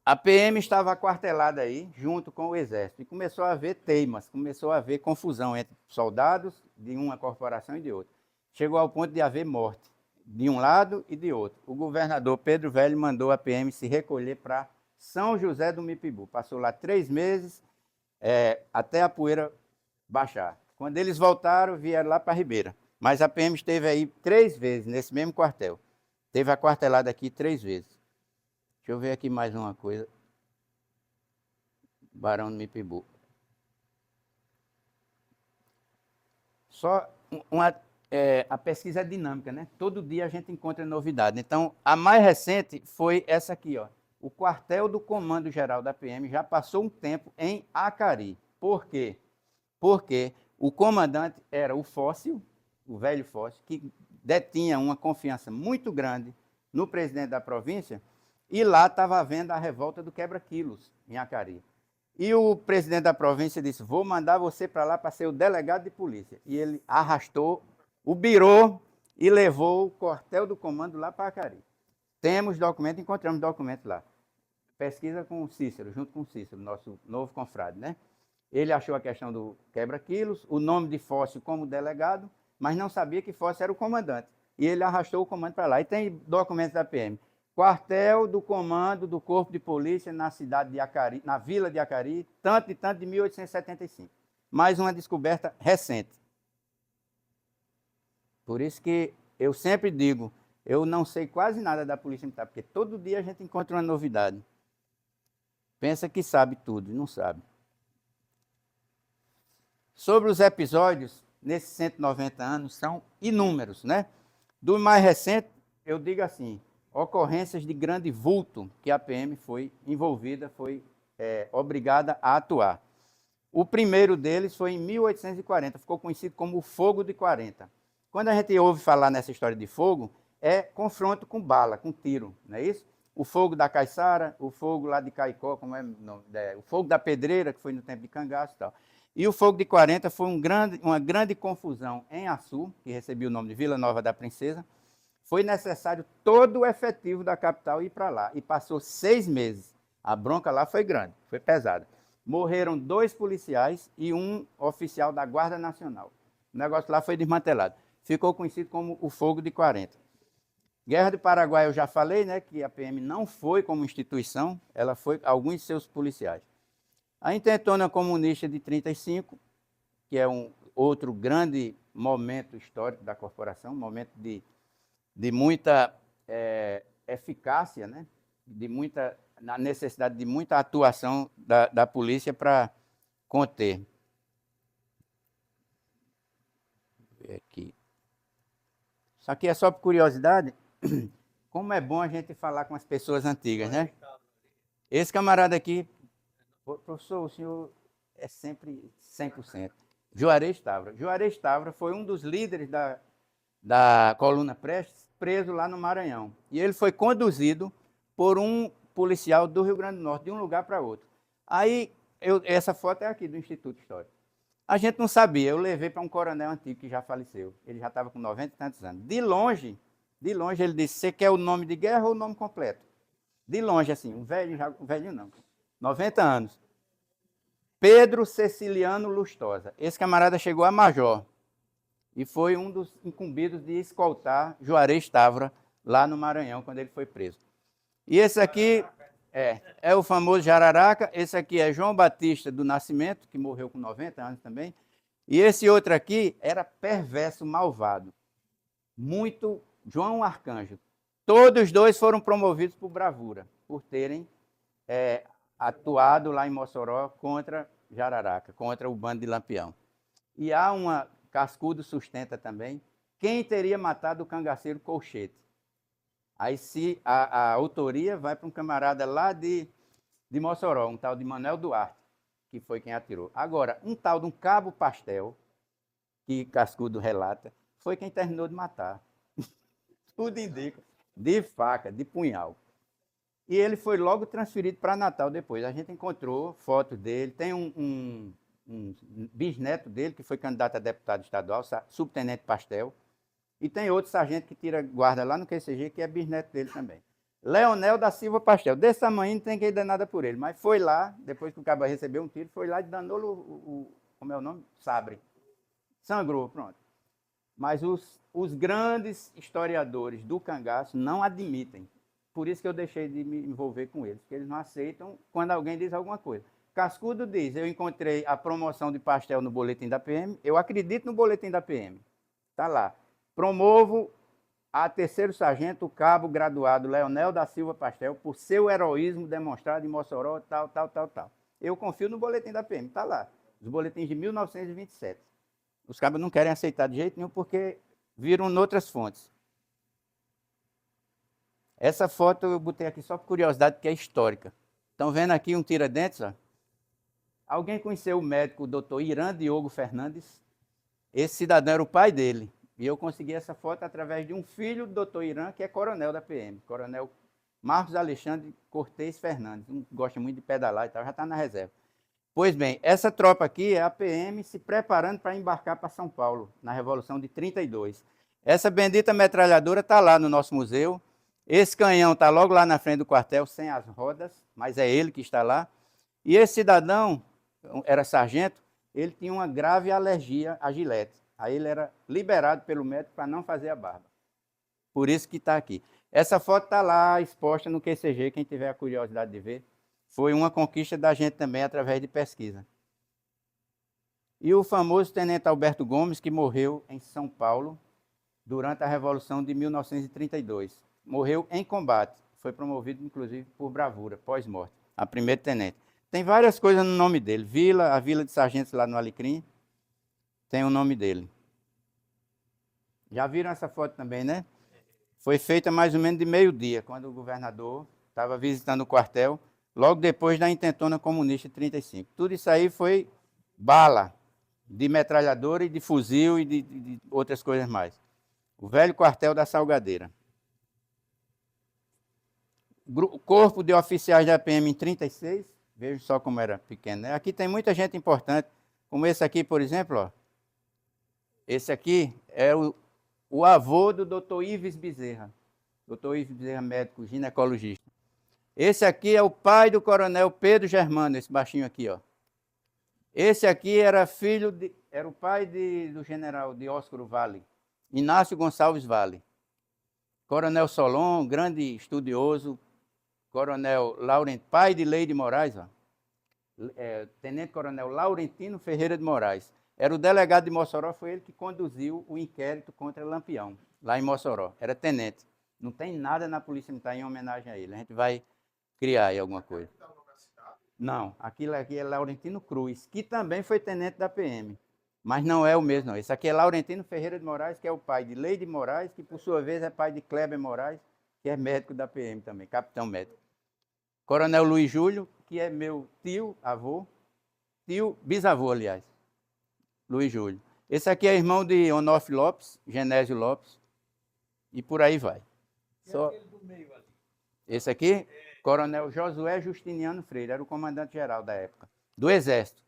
a PM estava aquartelada aí, junto com o Exército. E começou a haver teimas, começou a haver confusão entre soldados de uma corporação e de outra. Chegou ao ponto de haver morte, de um lado e de outro. O governador Pedro Velho mandou a PM se recolher para São José do Mipibu. Passou lá 3 meses, até a poeira baixar. Quando eles voltaram, vieram lá para a Ribeira. Mas a PM esteve aí 3 vezes, nesse mesmo quartel. Teve aquartelada aqui 3 vezes. Deixa eu ver aqui mais uma coisa. Barão do Mipibu. Só a pesquisa é dinâmica, né? Todo dia a gente encontra novidade. Então, a mais recente foi essa aqui, ó. O quartel do Comando Geral da PM já passou um tempo em Acari. Por quê? Porque o comandante era o Fóssil, o velho Fóssil, que detinha uma confiança muito grande no presidente da província, e lá estava havendo a revolta do quebra-quilos, em Acari. E o presidente da província disse, vou mandar você para lá para ser o delegado de polícia. E ele arrastou o birô e levou o quartel do comando lá para Acari. Temos documento, encontramos documento lá. Pesquisa com o Cícero, junto com o Cícero, nosso novo confrade, né? Ele achou a questão do quebra-quilos, o nome de Fóssil como delegado, mas não sabia que Fóssil era o comandante. E ele arrastou o comando para lá. E tem documentos da PM. Quartel do comando do Corpo de Polícia na cidade de Acari, na vila de Acari, tanto de 1875. Mais uma descoberta recente. Por isso que eu sempre digo, eu não sei quase nada da Polícia Militar, porque todo dia a gente encontra uma novidade. Pensa que sabe tudo, não sabe. Sobre os episódios, nesses 190 anos, são inúmeros, né? Do mais recente, eu digo assim, ocorrências de grande vulto que a PM foi envolvida, foi obrigada a atuar. O primeiro deles foi em 1840, ficou conhecido como o Fogo de 40. Quando a gente ouve falar nessa história de fogo, é confronto com bala, com tiro, não é isso? O fogo da Caiçara, o fogo lá de Caicó, o fogo da Pedreira, que foi no tempo de Cangaço e tal. E o fogo de 40 foi uma grande confusão em Açu, que recebia o nome de Vila Nova da Princesa. Foi necessário todo o efetivo da capital ir para lá. E passou 6 meses. A bronca lá foi grande, foi pesada. Morreram 2 policiais e um oficial da Guarda Nacional. O negócio lá foi desmantelado. Ficou conhecido como o Fogo de 40. Guerra do Paraguai, eu já falei, né, que a PM não foi como instituição, ela foi alguns de seus policiais. A Intentona Comunista de 35, que é um outro grande momento histórico da corporação, um momento de muita eficácia, né, na necessidade de muita atuação da polícia para conter. Vou ver aqui. Isso aqui é só por curiosidade. Como é bom a gente falar com as pessoas antigas, né? Esse camarada aqui, professor, o senhor é sempre 100%. Juarez Távora. Juarez Távora foi um dos líderes da coluna Prestes, preso lá no Maranhão. E ele foi conduzido por um policial do Rio Grande do Norte, de um lugar para outro. Aí, essa foto é aqui do Instituto Histórico. A gente não sabia, eu levei para um coronel antigo que já faleceu. Ele já estava com 90 e tantos anos. De longe ele disse, você quer o nome de guerra ou o nome completo? De longe, assim, um velho não, 90 anos. Pedro Ceciliano Lustosa. Esse camarada chegou a major e foi um dos incumbidos de escoltar Juarez Távora lá no Maranhão, quando ele foi preso. E esse aqui é o famoso Jararaca. Esse aqui é João Batista do Nascimento, que morreu com 90 anos também. E esse outro aqui era perverso, malvado. Muito João Arcanjo. Todos dois foram promovidos por bravura, por terem atuado lá em Mossoró contra Jararaca, contra o bando de Lampião. E há uma, Cascudo sustenta também, quem teria matado o cangaceiro Colchete. Aí se a autoria vai para um camarada lá de Mossoró, um tal de Manuel Duarte, que foi quem atirou. Agora, um tal de um Cabo Pastel, que Cascudo relata, foi quem terminou de matar. Tudo indica. De faca, de punhal. E ele foi logo transferido para Natal depois. A gente encontrou fotos dele, tem um bisneto dele, que foi candidato a deputado estadual, subtenente Pastel, e tem outro sargento que tira guarda lá no QCG, que é bisneto dele também. Leonel da Silva Pastel. Desse tamanho não tem quem dê nada por ele, mas foi lá, depois que o cabo recebeu um tiro, foi lá e danou como é o nome? Sabre. Sangrou, pronto. Mas os grandes historiadores do cangaço não admitem. Por isso que eu deixei de me envolver com eles, porque eles não aceitam quando alguém diz alguma coisa. Cascudo diz, eu encontrei a promoção de Pastel no boletim da PM, eu acredito no boletim da PM. Está lá. Promovo a terceiro sargento, o cabo graduado Leonel da Silva Pastel, por seu heroísmo demonstrado em Mossoró, tal. Eu confio no boletim da PM, está lá. Os boletins de 1927. Os cabos não querem aceitar de jeito nenhum porque viram noutras fontes. Essa foto eu botei aqui só por curiosidade, porque é histórica. Estão vendo aqui um Tiradentes? Ó? Alguém conheceu o médico, o doutor Irã Diogo Fernandes? Esse cidadão era o pai dele. E eu consegui essa foto através de um filho do doutor Irã, que é coronel da PM. Coronel Marcos Alexandre Cortez Fernandes. Um gosta muito de pedalar e tal, já está na reserva. Pois bem, essa tropa aqui é a PM se preparando para embarcar para São Paulo, na Revolução de 32. Essa bendita metralhadora está lá no nosso museu. Esse canhão está logo lá na frente do quartel, sem as rodas, mas é ele que está lá. E esse cidadão, era sargento, ele tinha uma grave alergia a gilete. Aí ele era liberado pelo médico para não fazer a barba. Por isso que está aqui. Essa foto está lá exposta no QCG, quem tiver a curiosidade de ver. Foi uma conquista da gente também através de pesquisa. E o famoso tenente Alberto Gomes, que morreu em São Paulo durante a Revolução de 1932. Morreu em combate. Foi promovido, inclusive, por bravura, pós-morte, a primeiro tenente. Tem várias coisas no nome dele. A Vila de Sargentos lá no Alecrim, tem o nome dele. Já viram essa foto também, né? Foi feita mais ou menos de meio-dia, quando o governador estava visitando o quartel, logo depois da intentona comunista de 35. Tudo isso aí foi bala de metralhadora e de fuzil e de outras coisas mais. O velho quartel da Salgadeira. O corpo de oficiais da PM em 36, veja só como era pequeno, né? Aqui tem muita gente importante, como esse aqui, por exemplo, ó. Esse aqui é o avô do doutor Ives Bezerra. Doutor Ives Bezerra, médico ginecologista. Esse aqui é o pai do coronel Pedro Germano, esse baixinho aqui, ó. Esse aqui era era o pai do general de Óscaro Vale, Inácio Gonçalves Vale. Coronel Solon, grande estudioso. Coronel Laurentino, pai de Leide Moraes, ó. Tenente Coronel Laurentino Ferreira de Moraes. Era o delegado de Mossoró, foi ele que conduziu o inquérito contra Lampião, lá em Mossoró. Era tenente. Não tem nada na Polícia Militar em homenagem a ele. A gente vai criar aí alguma coisa. Não, aquilo aqui é Laurentino Cruz, que também foi tenente da PM. Mas não é o mesmo, não. Esse aqui é Laurentino Ferreira de Moraes, que é o pai de Leide Moraes, que por sua vez é pai de Kleber Moraes, que é médico da PM também, capitão médico. Coronel Luiz Júlio, que é meu tio, avô, bisavô, aliás, Luiz Júlio. Esse aqui é irmão de Onofre Lopes, Genésio Lopes, e por aí vai. Só... Esse aqui, Coronel Josué Justiniano Freire, era o comandante-geral da época, do Exército.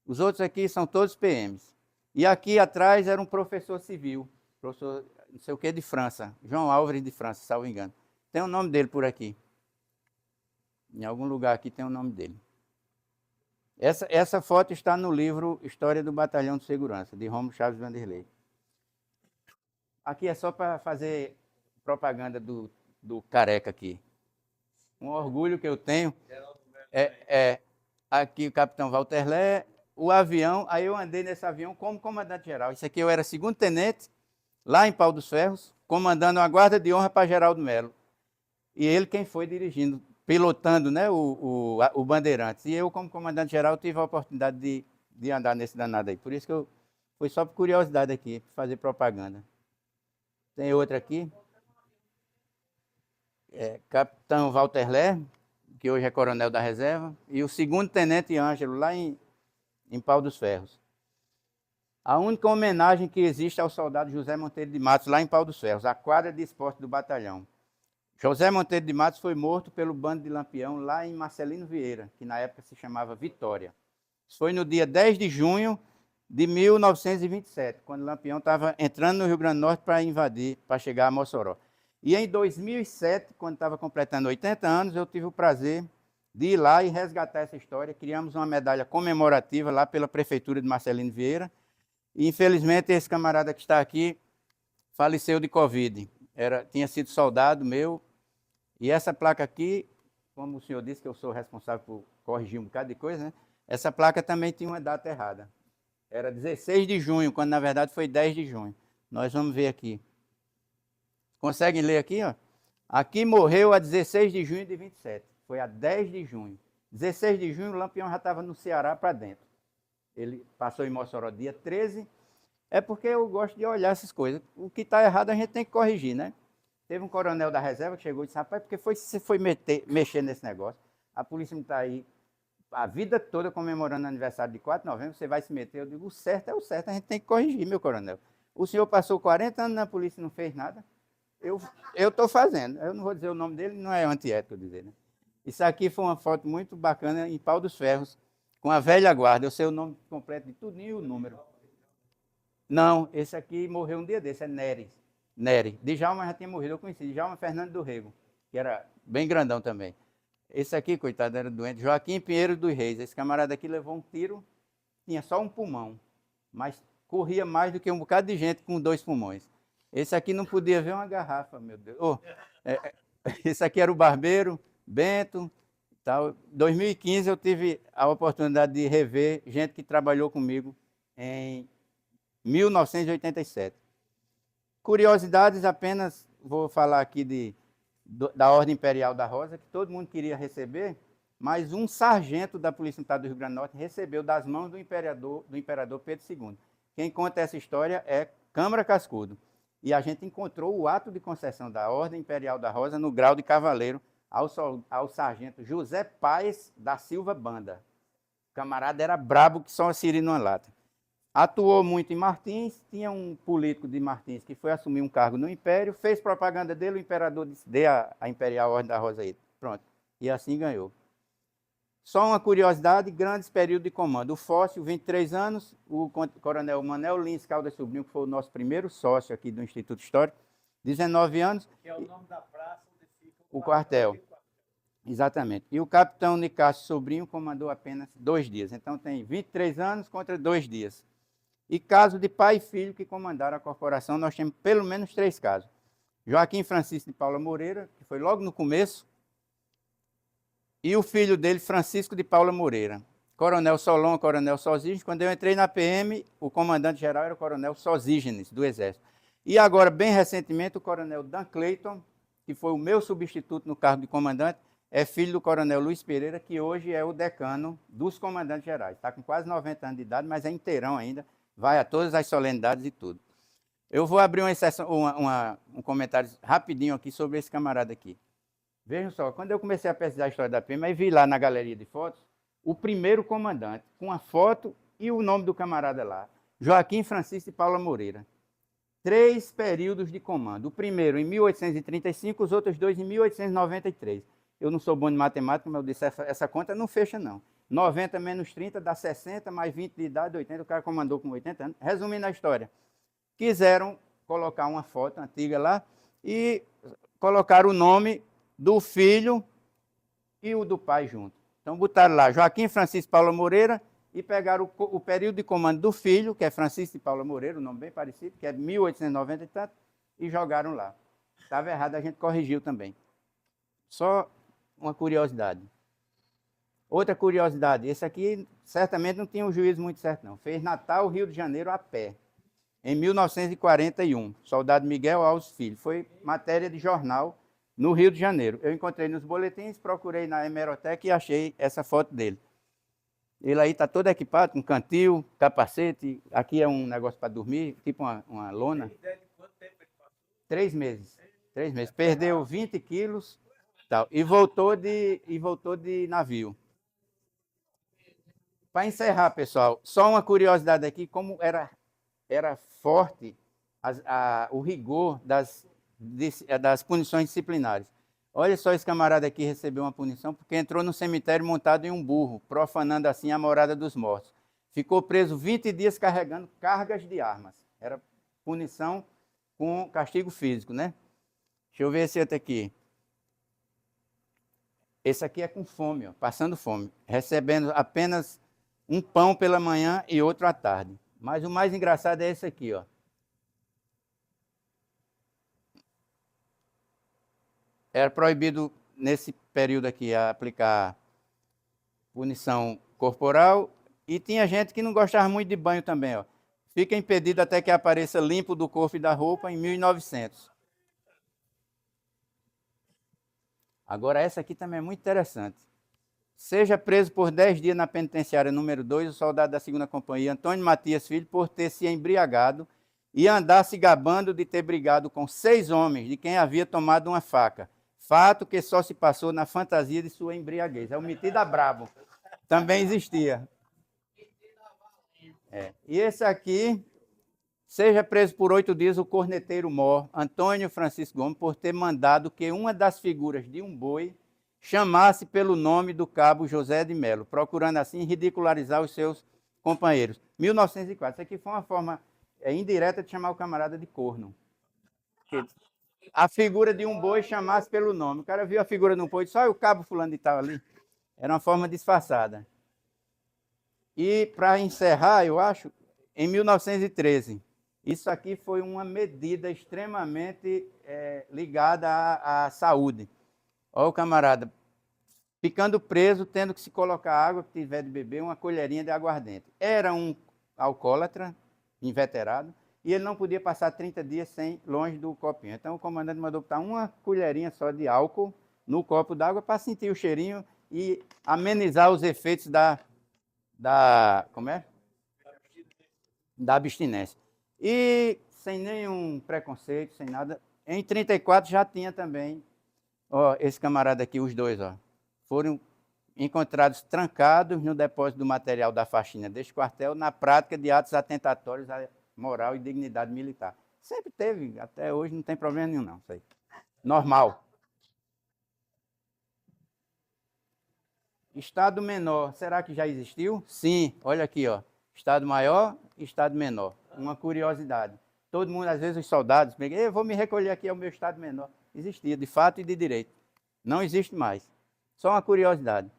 Os outros aqui são todos PMs. E aqui atrás era um professor civil, professor não sei o que de França, João Álvares de França, salvo engano. Tem o nome dele por aqui. Em algum lugar aqui tem o nome dele. Essa foto está no livro História do Batalhão de Segurança, de Rômulo Chaves Vanderlei. Aqui é só para fazer propaganda do careca aqui. Um orgulho que eu tenho aqui o capitão Walter Lé, o avião, aí eu andei nesse avião como comandante-geral. Isso aqui eu era segundo tenente, lá em Pau dos Ferros, comandando a guarda de honra para Geraldo Melo. E ele quem foi dirigindo, pilotando, né, o Bandeirantes. E eu, como comandante-geral, tive a oportunidade de andar nesse danado aí. Por isso que foi só por curiosidade aqui, para fazer propaganda. Tem outra aqui. Capitão Walter Lé, que hoje é coronel da reserva, e o segundo tenente Ângelo, lá em Pau dos Ferros. A única homenagem que existe ao soldado José Monteiro de Matos, lá em Pau dos Ferros, a quadra de esporte do batalhão. José Monteiro de Matos foi morto pelo bando de Lampião lá em Marcelino Vieira, que na época se chamava Vitória. Isso foi no dia 10 de junho de 1927, quando Lampião estava entrando no Rio Grande do Norte para invadir, para chegar a Mossoró. E em 2007, quando estava completando 80 anos, eu tive o prazer de ir lá e resgatar essa história. Criamos uma medalha comemorativa lá pela Prefeitura de Marcelino Vieira. E, infelizmente, esse camarada que está aqui faleceu de Covid. Tinha sido soldado meu. E essa placa aqui, como o senhor disse que eu sou responsável por corrigir um bocado de coisa, né? Essa placa também tinha uma data errada. Era 16 de junho, quando na verdade foi 10 de junho. Nós vamos ver aqui. Conseguem ler aqui, ó? Aqui morreu a 16 de junho de 27. Foi a 10 de junho. 16 de junho, o Lampião já estava no Ceará para dentro. Ele passou em Mossoró dia 13. É porque eu gosto de olhar essas coisas. O que está errado a gente tem que corrigir, né? Teve um coronel da reserva que chegou e disse, rapaz, porque você foi mexer nesse negócio? A polícia está aí a vida toda comemorando o aniversário de 4 de novembro, você vai se meter? Eu digo, o certo é o certo, a gente tem que corrigir, meu coronel. O senhor passou 40 anos na polícia e não fez nada? Eu estou fazendo. Eu não vou dizer o nome dele, não é antiético dizer, né? Isso aqui foi uma foto muito bacana em Pau dos Ferros, com a velha guarda. Eu sei o nome completo de tudo e o número. Não, esse aqui morreu um dia desse, é Nery. Djalma já tinha morrido, eu conheci. Djalma Fernando do Rego, que era bem grandão também. Esse aqui, coitado, era doente. Joaquim Pinheiro dos Reis. Esse camarada aqui levou um tiro, tinha só um pulmão, mas corria mais do que um bocado de gente com 2 pulmões. Esse aqui não podia ver uma garrafa, meu Deus. Esse aqui era o Barbeiro, Bento, tal. Em 2015 eu tive a oportunidade de rever gente que trabalhou comigo em 1987. Curiosidades apenas, vou falar aqui da Ordem Imperial da Rosa, que todo mundo queria receber, mas um sargento da Polícia Militar do Rio Grande do Norte recebeu das mãos do imperador Pedro II. Quem conta essa história é Câmara Cascudo. E a gente encontrou o ato de concessão da Ordem Imperial da Rosa no grau de cavaleiro ao sargento José Paes da Silva Banda. O camarada era brabo que só a siri numa lata. Atuou muito em Martins, tinha um político de Martins que foi assumir um cargo no Império, fez propaganda dele, o imperador disse, dê a Imperial Ordem da Rosa aí. Pronto. E assim ganhou. Só uma curiosidade, grandes períodos de comando. O Fóssil, 23 anos, o coronel Manel Lins Caldas Sobrinho, que foi o nosso primeiro sócio aqui do Instituto Histórico, 19 anos. Que é o nome da praça onde fica o quartel. Exatamente. E o capitão Nicásio Sobrinho comandou apenas 2 dias. Então tem 23 anos contra 2 dias. E caso de pai e filho que comandaram a corporação, nós temos pelo menos 3 casos. Joaquim Francisco de Paula Moreira, que foi logo no começo, e o filho dele, Francisco de Paula Moreira. Coronel Solon, Coronel Sosígenes. Quando eu entrei na PM, o comandante-geral era o Coronel Sosígenes, do Exército. E agora, bem recentemente, o Coronel Dan Clayton, que foi o meu substituto no cargo de comandante, é filho do Coronel Luiz Pereira, que hoje é o decano dos comandantes gerais. Está com quase 90 anos de idade, mas é inteirão ainda, vai a todas as solenidades e tudo. Eu vou abrir uma exceção, um comentário rapidinho aqui sobre esse camarada aqui. Vejam só, quando eu comecei a pesquisar a história da PM, aí vi lá na galeria de fotos o primeiro comandante, com a foto e o nome do camarada lá, Joaquim Francisco de Paula Moreira. 3 períodos de comando. O primeiro em 1835, os outros 2 em 1893. Eu não sou bom de matemática, mas eu disse, essa conta não fecha não. 90 menos 30 dá 60, mais 20 de idade, 80. O cara comandou com 80 anos. Resumindo a história, quiseram colocar uma foto antiga lá e colocaram o nome do filho e o do pai junto. Então botaram lá Joaquim Francisco Paula Moreira e pegaram o período de comando do filho, que é Francisco de Paula Moreira, um nome bem parecido, que é 1890 e tanto, e jogaram lá. Estava errado, a gente corrigiu também. Só uma curiosidade. Outra curiosidade, esse aqui certamente não tinha um juízo muito certo não. Fez Natal, Rio de Janeiro a pé, em 1941. Soldado Miguel Alves Filho. Foi matéria de jornal no Rio de Janeiro. Eu encontrei nos boletins, procurei na hemeroteca e achei essa foto dele. Ele aí está todo equipado, com cantil, capacete. Aqui é um negócio para dormir, tipo uma lona. 3 meses. 3 meses. Perdeu 20 quilos tal, e voltou de navio. Para encerrar, pessoal, só uma curiosidade aqui, como era forte o rigor das punições disciplinares. Olha só, esse camarada aqui recebeu uma punição porque entrou no cemitério montado em um burro, profanando assim a morada dos mortos. Ficou preso 20 dias carregando cargas de armas. Era punição com castigo físico, né? Deixa eu ver esse outro aqui. Esse aqui é com fome, ó, passando fome, recebendo apenas um pão pela manhã e outro à tarde. Mas o mais engraçado é esse aqui, ó. Era proibido, nesse período aqui, aplicar punição corporal e tinha gente que não gostava muito de banho também, ó. Fica impedido até que apareça limpo do corpo e da roupa em 1900. Agora, essa aqui também é muito interessante. Seja preso por 10 dias na penitenciária número 2, o soldado da 2ª Companhia, Antônio Matias Filho, por ter se embriagado e andar se gabando de ter brigado com 6 homens, de quem havia tomado uma faca. Fato que só se passou na fantasia de sua embriaguez. É o metida brabo. Também existia. E esse aqui, seja preso por 8 dias o corneteiro mor, Antônio Francisco Gomes, por ter mandado que uma das figuras de um boi chamasse pelo nome do cabo José de Melo, procurando assim ridicularizar os seus companheiros. 1904. Isso aqui foi uma forma indireta de chamar o camarada de corno. A figura de um boi chamasse pelo nome. O cara viu a figura de um boi e disse, olha o cabo fulano de tal ali. Era uma forma disfarçada. E para encerrar, eu acho, em 1913, isso aqui foi uma medida extremamente ligada à saúde. Olha o camarada, ficando preso, tendo que se colocar água que tiver de beber, uma colherinha de aguardente. Era um alcoólatra, inveterado, e ele não podia passar 30 dias longe do copinho. Então o comandante mandou botar uma colherinha só de álcool no copo d'água para sentir o cheirinho e amenizar os efeitos da abstinência. E sem nenhum preconceito, sem nada, em 34 já tinha também, ó, esse camarada aqui, os dois, ó, foram encontrados trancados no depósito do material da faxina deste quartel na prática de atos atentatórios à moral e dignidade militar. Sempre teve, até hoje não tem problema nenhum não, isso aí. Normal. Estado menor, será que já existiu? Sim, olha aqui, ó. Estado maior e estado menor. Uma curiosidade. Todo mundo, às vezes, os soldados, eu vou me recolher aqui ao meu estado menor. Existia, de fato e de direito. Não existe mais. Só uma curiosidade.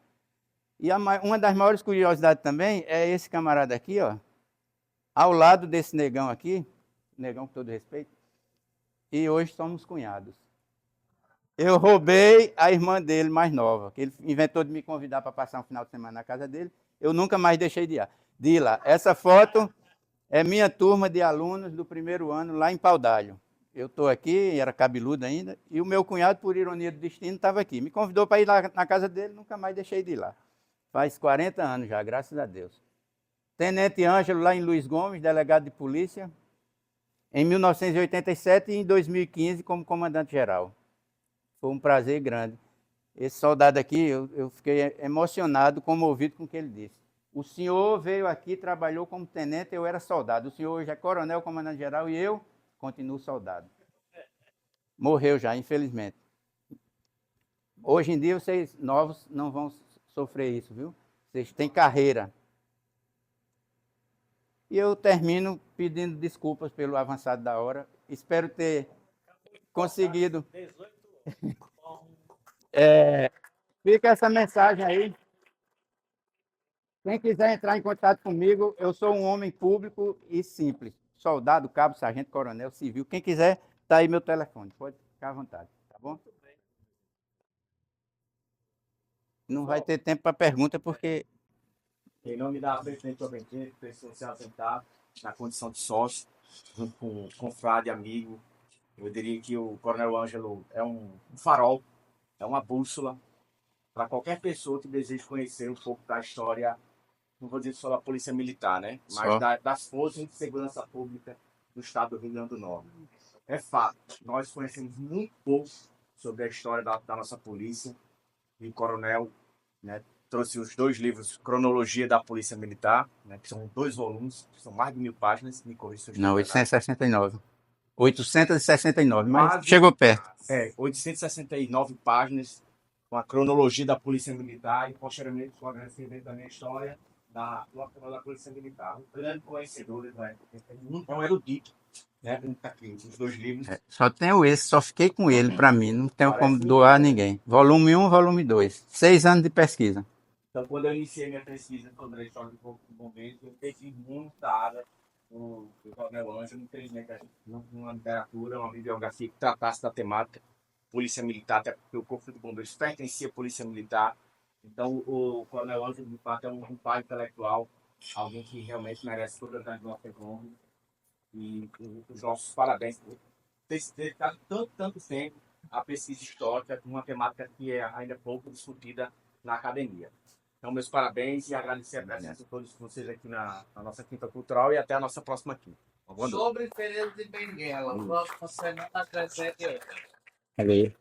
E uma das maiores curiosidades também é esse camarada aqui, ó, ao lado desse negão aqui, negão com todo respeito, e hoje somos cunhados. Eu roubei a irmã dele mais nova, que ele inventou de me convidar para passar um final de semana na casa dele. Eu nunca mais deixei de ir lá. Essa foto é minha turma de alunos do primeiro ano lá em Paudalho. Eu estou aqui, era cabeludo ainda, e o meu cunhado, por ironia do destino, estava aqui. Me convidou para ir lá na casa dele, nunca mais deixei de ir lá. Faz 40 anos já, graças a Deus. Tenente Ângelo, lá em Luiz Gomes, delegado de polícia, em 1987 e em 2015 como comandante-geral. Foi um prazer grande. Esse soldado aqui, eu fiquei emocionado, comovido com o que ele disse. O senhor veio aqui, trabalhou como tenente, eu era soldado. O senhor hoje é coronel, comandante-geral, e eu continuo soldado. Morreu já, infelizmente. Hoje em dia, vocês novos não vão sofrer isso, viu? Vocês têm carreira. E eu termino pedindo desculpas pelo avançado da hora. Espero ter conseguido. Fica essa mensagem aí. Quem quiser entrar em contato comigo, eu sou um homem público e simples. Soldado, cabo, sargento, coronel, civil. Quem quiser, está aí meu telefone. Pode ficar à vontade, tá bom? Não vai ter tempo para pergunta, porque... Em nome da presidente Obediente, preciso se apresentar na condição de sócio, junto com o confrade, amigo. Eu diria que o Coronel Ângelo é um farol, é uma bússola para qualquer pessoa que deseje conhecer um pouco da história, não vou dizer só da Polícia Militar, né? Mas das forças de segurança pública do estado do Rio Grande do Norte. É fato, nós conhecemos muito pouco sobre a história da nossa polícia, e o Coronel, né, trouxe os 2 livros, Cronologia da Polícia Militar, né, que são 2 volumes, que são mais de 1000 páginas, me corrija se eu estou Não, errado. 869. 869, mas Quase- chegou perto. 869 páginas, com a cronologia da Polícia Militar e, posteriormente, com a também a história da Polícia Militar. Um grande conhecedor, né, é um erudito, né, os 2 livros. Só tenho esse, só fiquei com ele para mim. Não tenho como doar a ninguém. Volume 1, volume 2. 6 anos de pesquisa. Então, quando eu iniciei minha pesquisa sobre a história do Corpo de Bombeiros, eu fiz muita área com o Coronel Ângelo. Infelizmente, a gente não tinha uma literatura, uma bibliografia que tratasse da temática Polícia Militar, até porque o Corpo de Bombeiros pertencia à Polícia Militar. Então, o Coronel Ângelo, de fato, é um pai intelectual, alguém que realmente merece toda a nossa honra. E os nossos parabéns por ter se dedicado tanto tempo à pesquisa histórica, uma temática que é ainda pouco discutida na academia. Então, meus parabéns e agradecer a presença de todos vocês aqui na nossa Quinta Cultural e até a nossa próxima quinta. Sobre Feiras de Benguela, o próximo semana acrescente. Cadê?